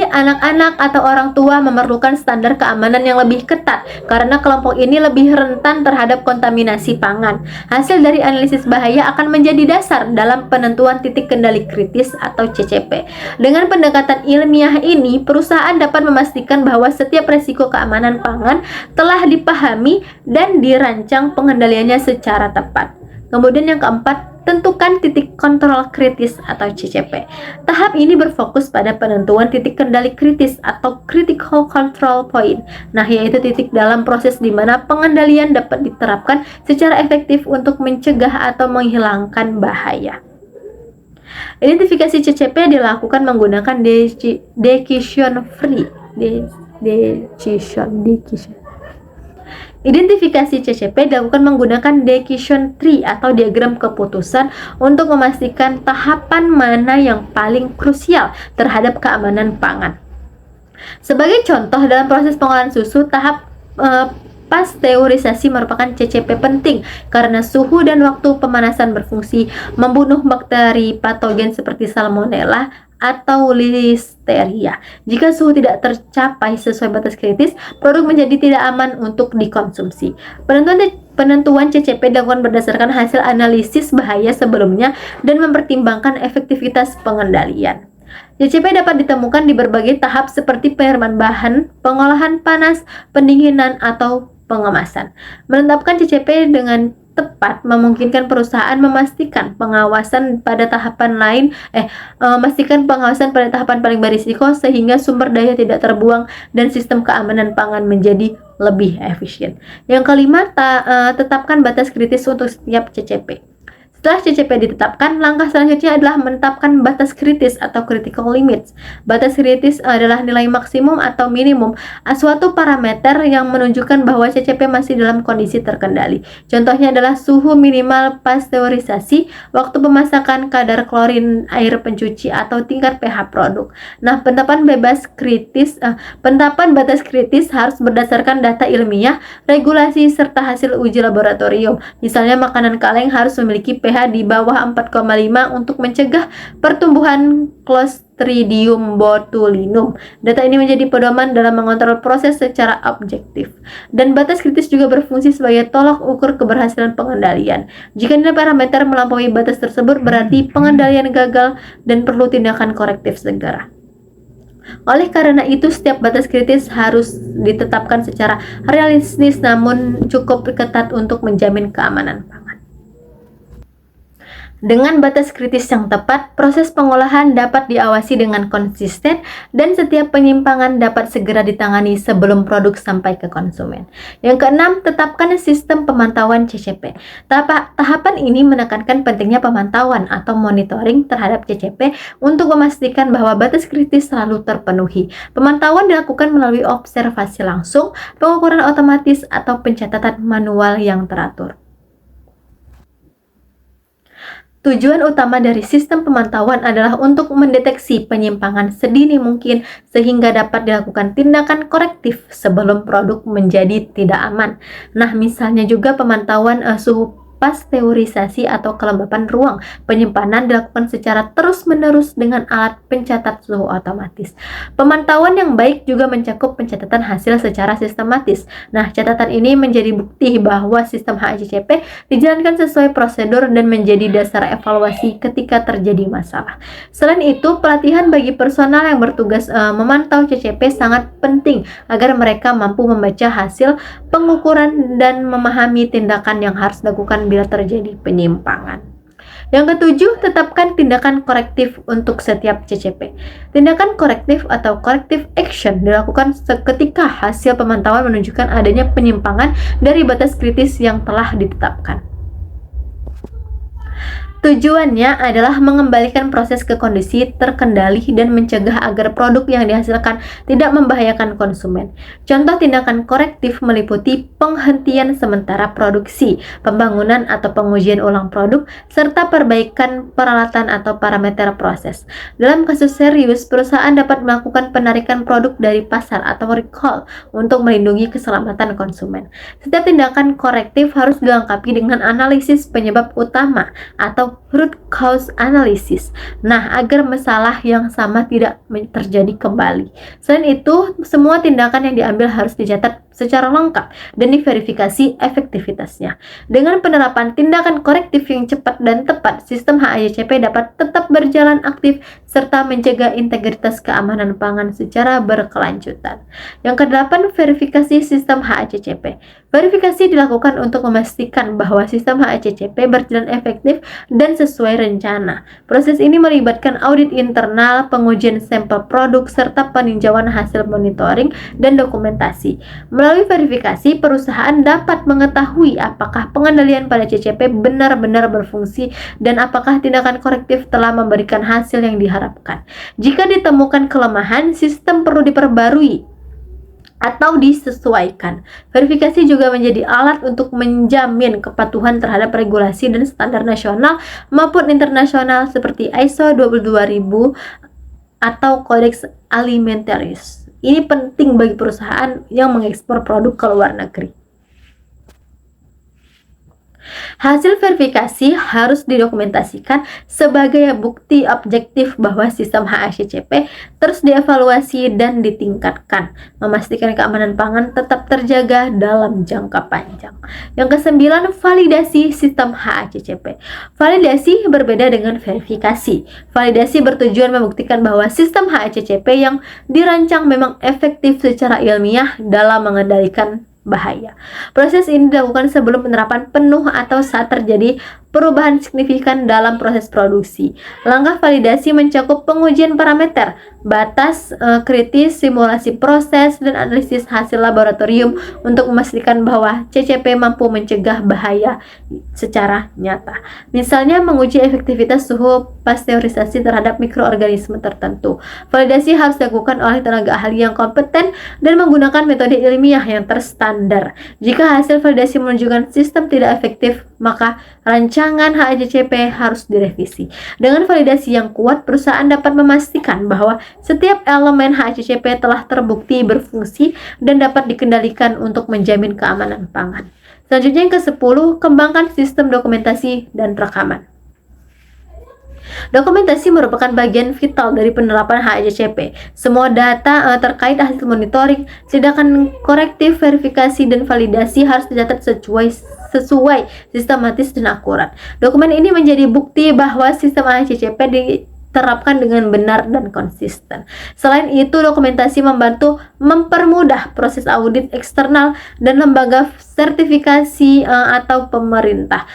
anak-anak, atau orang tua memerlukan standar keamanan yang lebih ketat karena kelompok ini lebih rentan terhadap kontaminasi pangan. Hasil dari analisis bahaya akan menjadi dasar dalam penentuan titik kendali kritis atau CCP. Dengan pendekatan ilmiah ini, perusahaan dapat memastikan bahwa setiap resiko keamanan pangan telah dipahami dan dirancang pengendaliannya secara tepat. Kemudian yang keempat, tentukan titik kontrol kritis atau CCP. Tahap ini berfokus pada penentuan titik kendali kritis atau critical control point. Nah, yaitu titik dalam proses di mana pengendalian dapat diterapkan secara efektif untuk mencegah atau menghilangkan bahaya. Identifikasi CCP dilakukan menggunakan decision tree. Identifikasi CCP dilakukan menggunakan decision tree atau diagram keputusan untuk memastikan tahapan mana yang paling krusial terhadap keamanan pangan. Sebagai contoh, dalam proses pengolahan susu, tahap pasteurisasi merupakan CCP penting karena suhu dan waktu pemanasan berfungsi membunuh bakteri patogen seperti Salmonella atau Listeria. Jika suhu tidak tercapai sesuai batas kritis, produk menjadi tidak aman untuk dikonsumsi. Penentuan CCP dilakukan berdasarkan hasil analisis bahaya sebelumnya dan mempertimbangkan efektivitas pengendalian. CCP dapat ditemukan di berbagai tahap seperti penerimaan bahan, pengolahan panas, pendinginan, atau pengemasan. Menetapkan CCP dengan tepat memungkinkan perusahaan memastikan pengawasan pada tahapan paling berisiko sehingga sumber daya tidak terbuang dan sistem keamanan pangan menjadi lebih efisien. Yang kelima, tetapkan batas kritis untuk setiap CCP. Setelah CCP ditetapkan, langkah selanjutnya adalah menetapkan batas kritis atau critical limits. Batas kritis adalah nilai maksimum atau minimum suatu parameter yang menunjukkan bahwa CCP masih dalam kondisi terkendali. Contohnya adalah suhu minimal pasteurisasi, waktu pemasakan, kadar klorin air pencuci, atau tingkat pH produk. Nah, penetapan batas kritis harus berdasarkan data ilmiah, regulasi, serta hasil uji laboratorium. Misalnya, makanan kaleng harus memiliki pH di bawah 4,5 untuk mencegah pertumbuhan Clostridium botulinum. Data ini menjadi pedoman dalam mengontrol proses secara objektif. Dan batas kritis juga berfungsi sebagai tolak ukur keberhasilan pengendalian. Jika nilai parameter melampaui batas tersebut, berarti pengendalian gagal dan perlu tindakan korektif segera. Oleh karena itu, setiap batas kritis harus ditetapkan secara realistis namun cukup ketat untuk menjamin keamanan pangan. Dengan batas kritis yang tepat, proses pengolahan dapat diawasi dengan konsisten dan setiap penyimpangan dapat segera ditangani sebelum produk sampai ke konsumen. Yang keenam, tetapkan sistem pemantauan CCP. Tahapan ini menekankan pentingnya pemantauan atau monitoring terhadap CCP untuk memastikan bahwa batas kritis selalu terpenuhi. Pemantauan dilakukan melalui observasi langsung, pengukuran otomatis, atau pencatatan manual yang teratur. Tujuan utama dari sistem pemantauan adalah untuk mendeteksi penyimpangan sedini mungkin sehingga dapat dilakukan tindakan korektif sebelum produk menjadi tidak aman. Nah, misalnya juga pemantauan suhu pasteurisasi atau kelembapan ruang. Penyimpanan dilakukan secara terus-menerus dengan alat pencatat suhu otomatis. Pemantauan yang baik juga mencakup pencatatan hasil secara sistematis. Nah, catatan ini menjadi bukti bahwa sistem HACCP dijalankan sesuai prosedur dan menjadi dasar evaluasi ketika terjadi masalah. Selain itu, pelatihan bagi personal yang bertugas memantau CCP sangat penting agar mereka mampu membaca hasil pengukuran dan memahami tindakan yang harus dilakukan bila terjadi penyimpangan. Yang ketujuh, tetapkan tindakan korektif untuk setiap CCP. Tindakan korektif atau corrective action dilakukan ketika hasil pemantauan menunjukkan adanya penyimpangan dari batas kritis yang telah ditetapkan. Tujuannya adalah mengembalikan proses ke kondisi terkendali dan mencegah agar produk yang dihasilkan tidak membahayakan konsumen. Contoh tindakan korektif meliputi penghentian sementara produksi, pembangunan atau pengujian ulang produk, serta perbaikan peralatan atau parameter proses. Dalam kasus serius, perusahaan dapat melakukan penarikan produk dari pasar atau recall untuk melindungi keselamatan konsumen. Setiap tindakan korektif harus dilengkapi dengan analisis penyebab utama atau root cause analysis. Nah, agar masalah yang sama tidak terjadi kembali. Selain itu, semua tindakan yang diambil harus dicatat secara lengkap dan diverifikasi efektivitasnya. Dengan penerapan tindakan korektif yang cepat dan tepat, sistem HACCP dapat tetap berjalan aktif serta menjaga integritas keamanan pangan secara berkelanjutan. Yang kedelapan, verifikasi sistem HACCP. Verifikasi dilakukan untuk memastikan bahwa sistem HACCP berjalan efektif dan sesuai rencana. Proses ini melibatkan audit internal, pengujian sampel produk, serta peninjauan hasil monitoring dan dokumentasi. Melalui verifikasi, perusahaan dapat mengetahui apakah pengendalian pada CCP benar-benar berfungsi dan apakah tindakan korektif telah memberikan hasil yang diharapkan. Jika ditemukan kelemahan, sistem perlu diperbarui atau disesuaikan. Verifikasi juga menjadi alat untuk menjamin kepatuhan terhadap regulasi dan standar nasional maupun internasional seperti ISO 22000 atau Codex Alimentarius. Ini penting bagi perusahaan yang mengekspor produk ke luar negeri. Hasil verifikasi harus didokumentasikan sebagai bukti objektif bahwa sistem HACCP terus dievaluasi dan ditingkatkan, memastikan keamanan pangan tetap terjaga dalam jangka panjang. Yang kesembilan, validasi sistem HACCP. Validasi berbeda dengan verifikasi. Validasi bertujuan membuktikan bahwa sistem HACCP yang dirancang memang efektif secara ilmiah dalam mengendalikan bahaya. Proses ini dilakukan sebelum penerapan penuh atau saat terjadi perubahan signifikan dalam proses produksi. Langkah validasi mencakup pengujian parameter, batas kritis, simulasi proses, dan analisis hasil laboratorium untuk memastikan bahwa CCP mampu mencegah bahaya secara nyata. Misalnya menguji efektivitas suhu pasteurisasi terhadap mikroorganisme tertentu. Validasi harus dilakukan oleh tenaga ahli yang kompeten dan menggunakan metode ilmiah yang terstandar. Jika hasil validasi menunjukkan sistem tidak efektif, maka rancangan HACCP harus direvisi. Dengan validasi yang kuat, perusahaan dapat memastikan bahwa setiap elemen HACCP telah terbukti berfungsi dan dapat dikendalikan untuk menjamin keamanan pangan. Selanjutnya yang ke-10, kembangkan sistem dokumentasi dan rekaman. Dokumentasi merupakan bagian vital dari penerapan HACCP. Semua data terkait hasil monitoring, tindakan korektif, verifikasi, dan validasi harus dicatat sesuai sistematis dan akurat. Dokumen ini menjadi bukti bahwa sistem HACCP diterapkan dengan benar dan konsisten. Selain itu, dokumentasi membantu mempermudah proses audit eksternal dan lembaga sertifikasi atau pemerintah.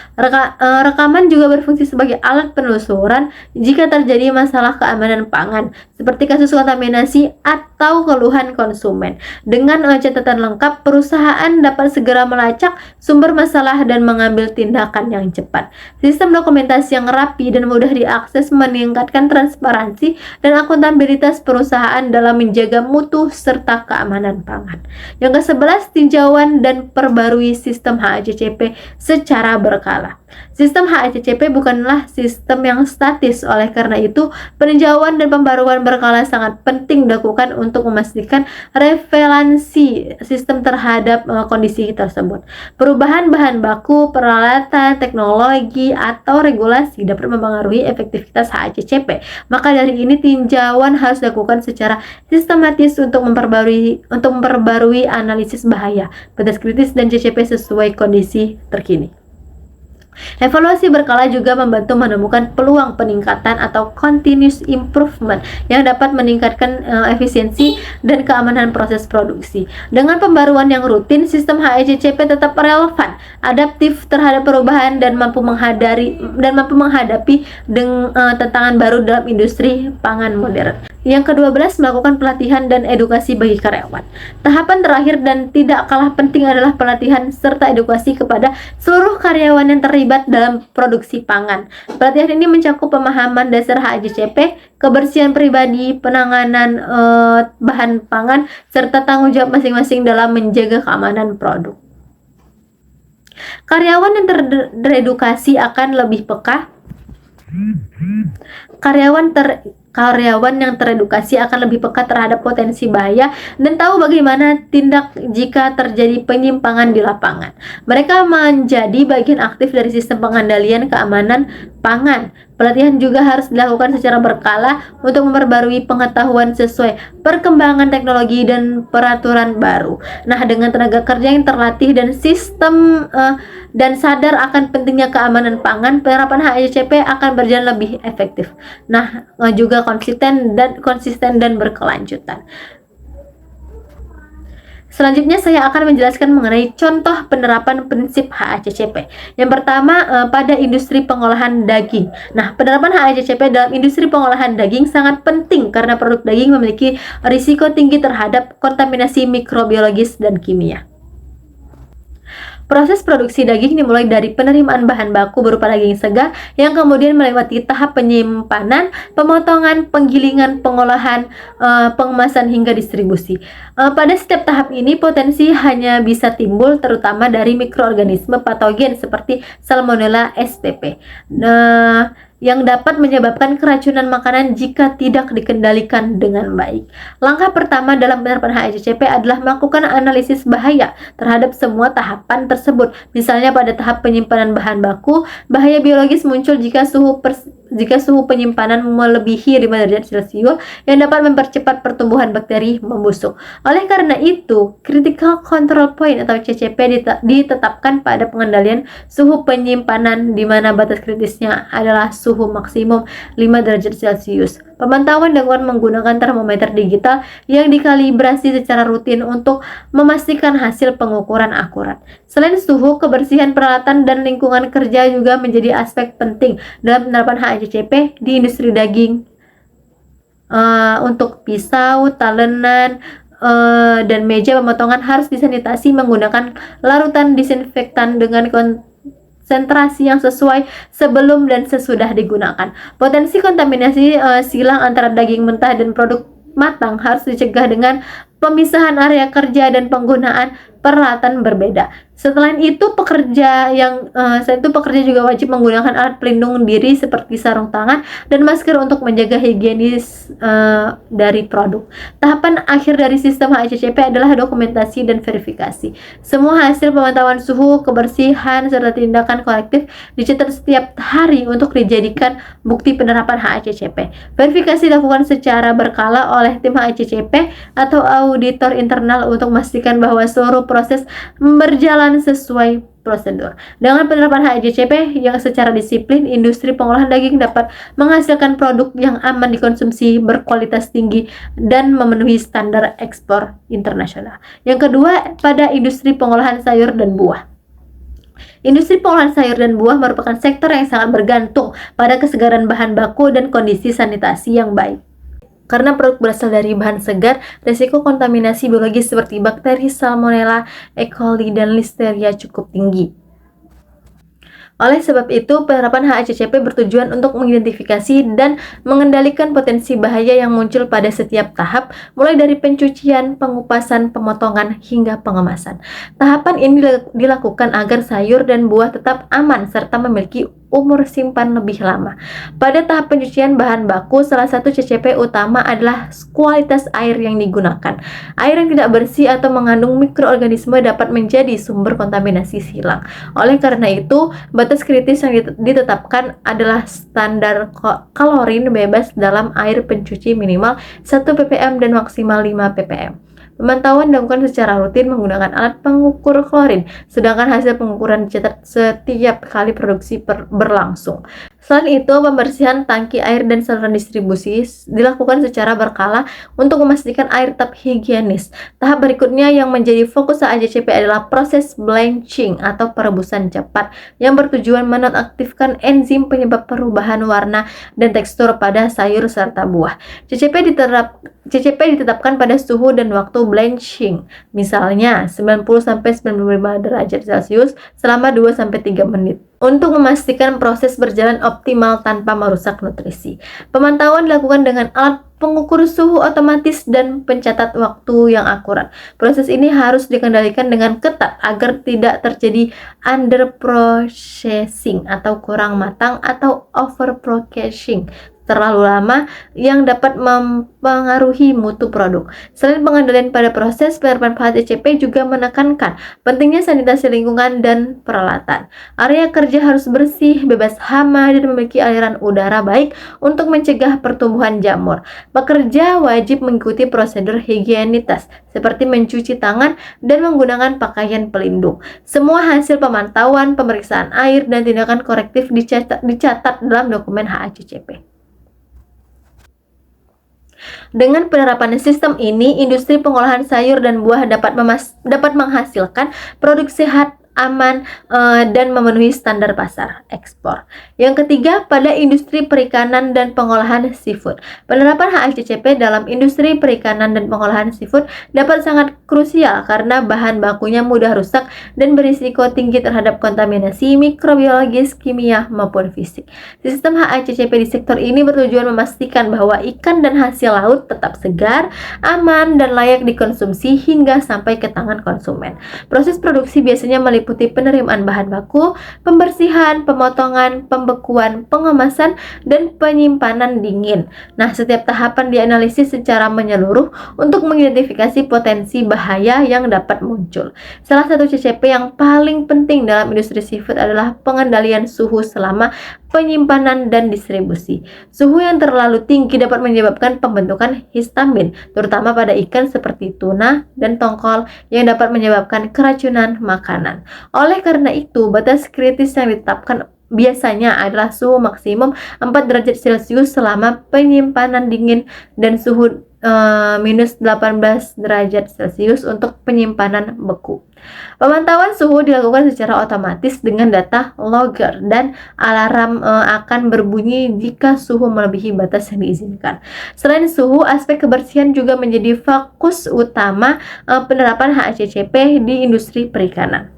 Rekaman juga berfungsi sebagai alat penelusuran jika terjadi masalah keamanan pangan, seperti kasus kontaminasi atau keluhan konsumen. Dengan catatan lengkap, perusahaan dapat segera melacak sumber masalah dan mengambil tindakan yang cepat. Sistem dokumentasi yang rapi dan mudah diakses meningkatkan transparansi dan akuntabilitas perusahaan dalam menjaga mutu serta keamanan pangan. Yang ke-11, tinjauan dan perbarui sistem HACCP secara berkala. Sistem HACCP bukanlah sistem yang statis, oleh karena itu peninjauan dan pembaruan berkala sangat penting dilakukan untuk memastikan relevansi sistem terhadap kondisi tersebut. Perubahan bahan baku, peralatan, teknologi, atau regulasi dapat mempengaruhi efektivitas HACCP. Maka dari ini tinjauan harus dilakukan secara sistematis untuk memperbarui analisis bahaya, batas kritis, dan CCP sesuai kondisi terkini. Evaluasi berkala juga membantu menemukan peluang peningkatan atau continuous improvement yang dapat meningkatkan efisiensi dan keamanan proses produksi. Dengan pembaruan yang rutin, sistem HACCP tetap relevan, adaptif terhadap perubahan, dan mampu menghadapi tantangan baru dalam industri pangan modern. Yang ke-12, melakukan pelatihan dan edukasi bagi karyawan. Tahapan terakhir dan tidak kalah penting adalah pelatihan serta edukasi kepada seluruh karyawan yang terlibat dalam produksi pangan. Pelatihan ini mencakup pemahaman dasar HACCP, kebersihan pribadi, penanganan bahan pangan, serta tanggung jawab masing-masing dalam menjaga keamanan produk. Karyawan yang teredukasi akan lebih peka. Karyawan yang teredukasi akan lebih peka terhadap potensi bahaya dan tahu bagaimana tindak jika terjadi penyimpangan di lapangan. Mereka menjadi bagian aktif dari sistem pengendalian keamanan pangan. Pelatihan juga harus dilakukan secara berkala untuk memperbarui pengetahuan sesuai perkembangan teknologi dan peraturan baru. Nah, dengan tenaga kerja yang terlatih dan sistem dan sadar akan pentingnya keamanan pangan, penerapan HACCP akan berjalan lebih efektif. Nah, juga konsisten dan berkelanjutan. Selanjutnya saya akan menjelaskan mengenai contoh penerapan prinsip HACCP. Yang pertama, pada industri pengolahan daging. Nah, penerapan HACCP dalam industri pengolahan daging sangat penting karena produk daging memiliki risiko tinggi terhadap kontaminasi mikrobiologis dan kimia. Proses produksi daging dimulai dari penerimaan bahan baku berupa daging segar yang kemudian melewati tahap penyimpanan, pemotongan, penggilingan, pengolahan, pengemasan hingga distribusi. Pada setiap tahap ini potensi hanya bisa timbul terutama dari mikroorganisme patogen seperti Salmonella spp. Yang dapat menyebabkan keracunan makanan jika tidak dikendalikan dengan baik. Langkah pertama dalam penerapan HACCP adalah melakukan analisis bahaya terhadap semua tahapan tersebut. Misalnya pada tahap penyimpanan bahan baku, bahaya biologis muncul jika suhu penyimpanan melebihi 5 derajat Celcius yang dapat mempercepat pertumbuhan bakteri membusuk. Oleh karena itu, Critical Control Point atau CCP ditetapkan pada pengendalian suhu penyimpanan di mana batas kritisnya adalah suhu maksimum 5 derajat Celcius. Pemantauan dilakukan menggunakan termometer digital yang dikalibrasi secara rutin untuk memastikan hasil pengukuran akurat. Selain suhu, kebersihan peralatan dan lingkungan kerja juga menjadi aspek penting dalam penerapan HACCP di industri daging. Untuk pisau, talenan, dan meja pemotongan harus disanitasi menggunakan larutan disinfektan dengan konsentrasi yang sesuai sebelum dan sesudah digunakan. Potensi kontaminasi silang antara daging mentah dan produk matang harus dicegah dengan pemisahan area kerja dan penggunaan peralatan berbeda. Selain itu, pekerja juga wajib menggunakan alat pelindung diri seperti sarung tangan dan masker untuk menjaga higienis dari produk. Tahapan akhir dari sistem HACCP adalah dokumentasi dan verifikasi. Semua hasil pemantauan suhu, kebersihan, serta tindakan kolektif dicatat setiap hari untuk dijadikan bukti penerapan HACCP. Verifikasi dilakukan secara berkala oleh tim HACCP atau auditor internal untuk memastikan bahwa seluruh proses berjalan sesuai prosedur. Dengan penerapan HACCP yang secara disiplin, industri pengolahan daging dapat menghasilkan produk yang aman dikonsumsi, berkualitas tinggi, dan memenuhi standar ekspor internasional. Yang kedua, pada industri pengolahan sayur dan buah. Industri pengolahan sayur dan buah merupakan sektor yang sangat bergantung pada kesegaran bahan baku dan kondisi sanitasi yang baik. Karena produk berasal dari bahan segar, risiko kontaminasi biologis seperti bakteri Salmonella, E. coli, dan Listeria cukup tinggi. Oleh sebab itu, penerapan HACCP bertujuan untuk mengidentifikasi dan mengendalikan potensi bahaya yang muncul pada setiap tahap, mulai dari pencucian, pengupasan, pemotongan, hingga pengemasan. Tahapan ini dilakukan agar sayur dan buah tetap aman serta memiliki umur simpan lebih lama. Pada tahap pencucian bahan baku, salah satu CCP utama adalah kualitas air yang digunakan. Air yang tidak bersih atau mengandung mikroorganisme dapat menjadi sumber kontaminasi silang. Oleh karena itu, batas kritis yang ditetapkan adalah standar kalorin bebas dalam air pencuci minimal 1 ppm dan maksimal 5 ppm. Pemantauan dilakukan secara rutin menggunakan alat pengukur klorin, sedangkan hasil pengukuran dicatat setiap kali produksi berlangsung. Selain itu, pembersihan tangki air dan saluran distribusi dilakukan secara berkala untuk memastikan air tetap higienis. Tahap berikutnya yang menjadi fokus HACCP adalah proses blanching atau perebusan cepat yang bertujuan menonaktifkan enzim penyebab perubahan warna dan tekstur pada sayur serta buah. CCP ditetapkan pada suhu dan waktu blanching, misalnya 90-95 derajat Celcius selama 2-3 menit, untuk memastikan proses berjalan optimal tanpa merusak nutrisi. Pemantauan dilakukan dengan alat pengukur suhu otomatis dan pencatat waktu yang akurat. Proses ini harus dikendalikan dengan ketat agar tidak terjadi underprocessing atau kurang matang atau overprocessing terlalu lama yang dapat mempengaruhi mutu produk. Selain pengendalian pada proses, penerapan HACCP juga menekankan pentingnya sanitasi lingkungan dan peralatan. Area kerja harus bersih, bebas hama, dan memiliki aliran udara baik untuk mencegah pertumbuhan jamur. Pekerja wajib mengikuti prosedur higienitas seperti mencuci tangan dan menggunakan pakaian pelindung. Semua hasil pemantauan, pemeriksaan air, dan tindakan korektif dicatat dalam dokumen HACCP. Dengan penerapan sistem ini, industri pengolahan sayur dan buah dapat menghasilkan produk sehat, aman, dan memenuhi standar pasar ekspor. Yang ketiga, pada industri perikanan dan pengolahan seafood. Penerapan HACCP dalam industri perikanan dan pengolahan seafood dapat sangat krusial karena bahan bakunya mudah rusak dan berisiko tinggi terhadap kontaminasi mikrobiologis, kimia, maupun fisik. Sistem HACCP di sektor ini bertujuan memastikan bahwa ikan dan hasil laut tetap segar, aman, dan layak dikonsumsi hingga sampai ke tangan konsumen. Proses produksi biasanya meliputi penerimaan bahan baku, pembersihan, pemotongan, pembekuan, pengemasan, dan penyimpanan dingin. Nah, setiap tahapan dianalisis secara menyeluruh untuk mengidentifikasi potensi bahaya yang dapat muncul. Salah satu CCP yang paling penting dalam industri seafood adalah pengendalian suhu selama penyimpanan dan distribusi. Suhu yang terlalu tinggi dapat menyebabkan pembentukan histamin, terutama pada ikan seperti tuna dan tongkol yang dapat menyebabkan keracunan makanan. Oleh karena itu, batas kritis yang ditetapkan biasanya adalah suhu maksimum 4 derajat Celcius selama penyimpanan dingin dan suhu minus 18 derajat Celcius untuk penyimpanan beku. Pemantauan suhu dilakukan secara otomatis dengan data logger dan alarm akan berbunyi jika suhu melebihi batas yang diizinkan. Selain suhu, aspek kebersihan juga menjadi fokus utama penerapan HACCP di industri perikanan.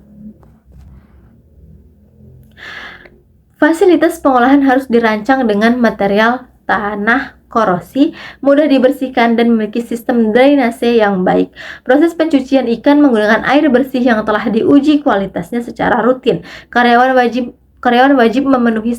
Fasilitas pengolahan harus dirancang dengan material tanah korosi, mudah dibersihkan, dan memiliki sistem drainase yang baik. Proses pencucian ikan menggunakan air bersih yang telah diuji kualitasnya secara rutin. Karyawan wajib memenuhi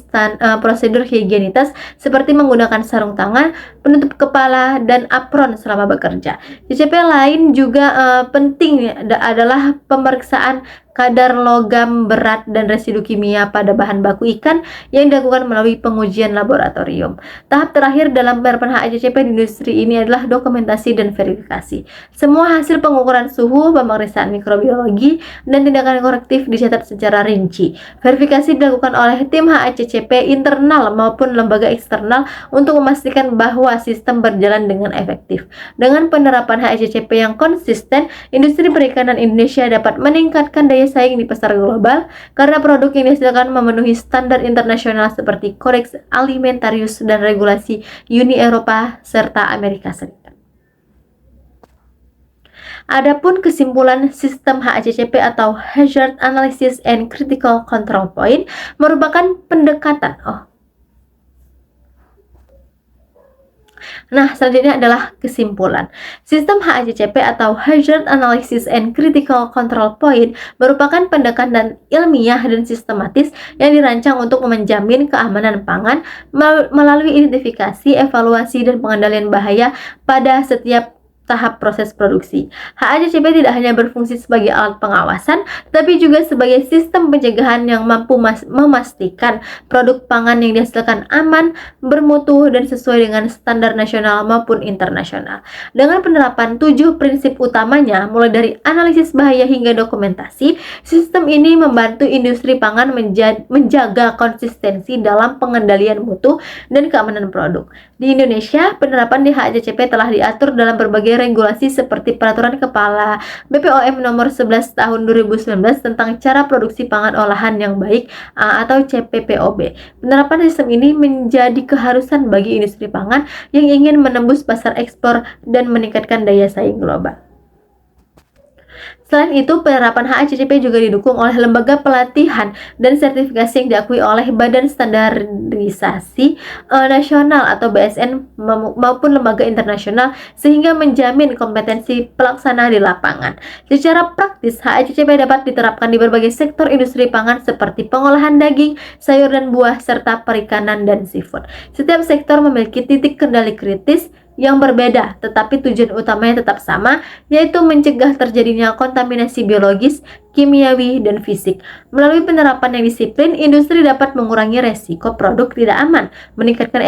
prosedur higienitas seperti menggunakan sarung tangan, penutup kepala, dan apron selama bekerja. CCP lain juga penting adalah pemeriksaan kadar logam berat dan residu kimia pada bahan baku ikan yang dilakukan melalui pengujian laboratorium. Tahap terakhir dalam penerapan HACCP di industri ini adalah dokumentasi dan verifikasi. Semua hasil pengukuran suhu, pemeriksaan mikrobiologi, dan tindakan korektif dicatat secara rinci. Verifikasi dilakukan oleh tim HACCP internal maupun lembaga eksternal untuk memastikan bahwa sistem berjalan dengan efektif. Dengan penerapan HACCP yang konsisten, industri perikanan Indonesia dapat meningkatkan daya saing di pasar global karena produk yang dihasilkan memenuhi standar internasional seperti Codex Alimentarius dan regulasi Uni Eropa serta Amerika Serikat. Adapun kesimpulan sistem HACCP atau Hazard Analysis and Critical Control Point merupakan pendekatan. Nah, selanjutnya adalah kesimpulan. Sistem HACCP atau Hazard Analysis and Critical Control Point merupakan pendekatan ilmiah dan sistematis yang dirancang untuk menjamin keamanan pangan melalui identifikasi, evaluasi, dan pengendalian bahaya pada setiap tahap proses produksi. HACCP tidak hanya berfungsi sebagai alat pengawasan, tapi juga sebagai sistem pencegahan yang mampu memastikan produk pangan yang dihasilkan aman, bermutu, dan sesuai dengan standar nasional maupun internasional. Dengan penerapan 7 prinsip utamanya, mulai dari analisis bahaya hingga dokumentasi, sistem ini membantu industri pangan menjaga konsistensi dalam pengendalian mutu dan keamanan produk. Di Indonesia, penerapan di HACCP telah diatur dalam berbagai regulasi seperti Peraturan Kepala BPOM Nomor 11 Tahun 2019 tentang cara produksi pangan olahan yang baik atau CPPOB. Penerapan sistem ini menjadi keharusan bagi industri pangan yang ingin menembus pasar ekspor dan meningkatkan daya saing global. Selain itu, penerapan HACCP juga didukung oleh lembaga pelatihan dan sertifikasi yang diakui oleh Badan Standarisasi Nasional atau BSN maupun lembaga internasional sehingga menjamin kompetensi pelaksana di lapangan. Secara praktis, HACCP dapat diterapkan di berbagai sektor industri pangan seperti pengolahan daging, sayur dan buah, serta perikanan dan seafood. Setiap sektor memiliki titik kendali kritis yang berbeda, tetapi tujuan utamanya tetap sama, yaitu mencegah terjadinya kontaminasi biologis, kimiawi, dan fisik. Melalui penerapan yang disiplin, industri dapat mengurangi resiko produk tidak aman, meningkatkan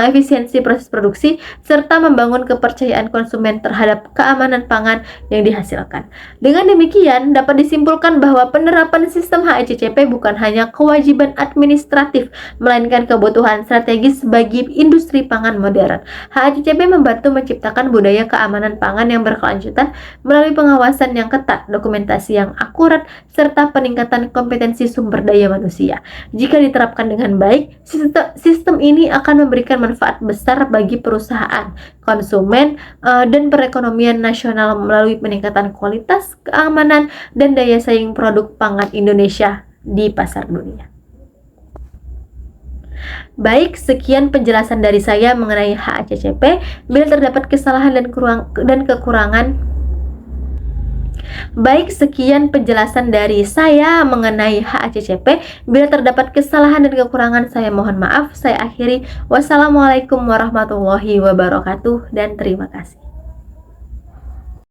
efisiensi proses produksi, serta membangun kepercayaan konsumen terhadap keamanan pangan yang dihasilkan. Dengan demikian, dapat disimpulkan bahwa penerapan sistem HACCP bukan hanya kewajiban administratif, melainkan kebutuhan strategis bagi industri pangan modern. HACCP membantu menciptakan budaya keamanan pangan yang berkelanjutan melalui pengawasan yang ketat, dokumentasi yang akurat, serta peningkatan kompetensi sumber daya manusia. Jika diterapkan dengan baik, sistem ini akan memberikan manfaat besar bagi perusahaan, konsumen, dan perekonomian nasional melalui peningkatan kualitas, keamanan, dan daya saing produk pangan Indonesia di pasar dunia. Baik, sekian penjelasan dari saya mengenai HACCP. Bila terdapat kesalahan dan kekurangan, baik, sekian penjelasan dari saya mengenai HACCP. Bila terdapat kesalahan dan kekurangan, saya mohon maaf. Saya akhiri. Wassalamualaikum warahmatullahi wabarakatuh dan terima kasih.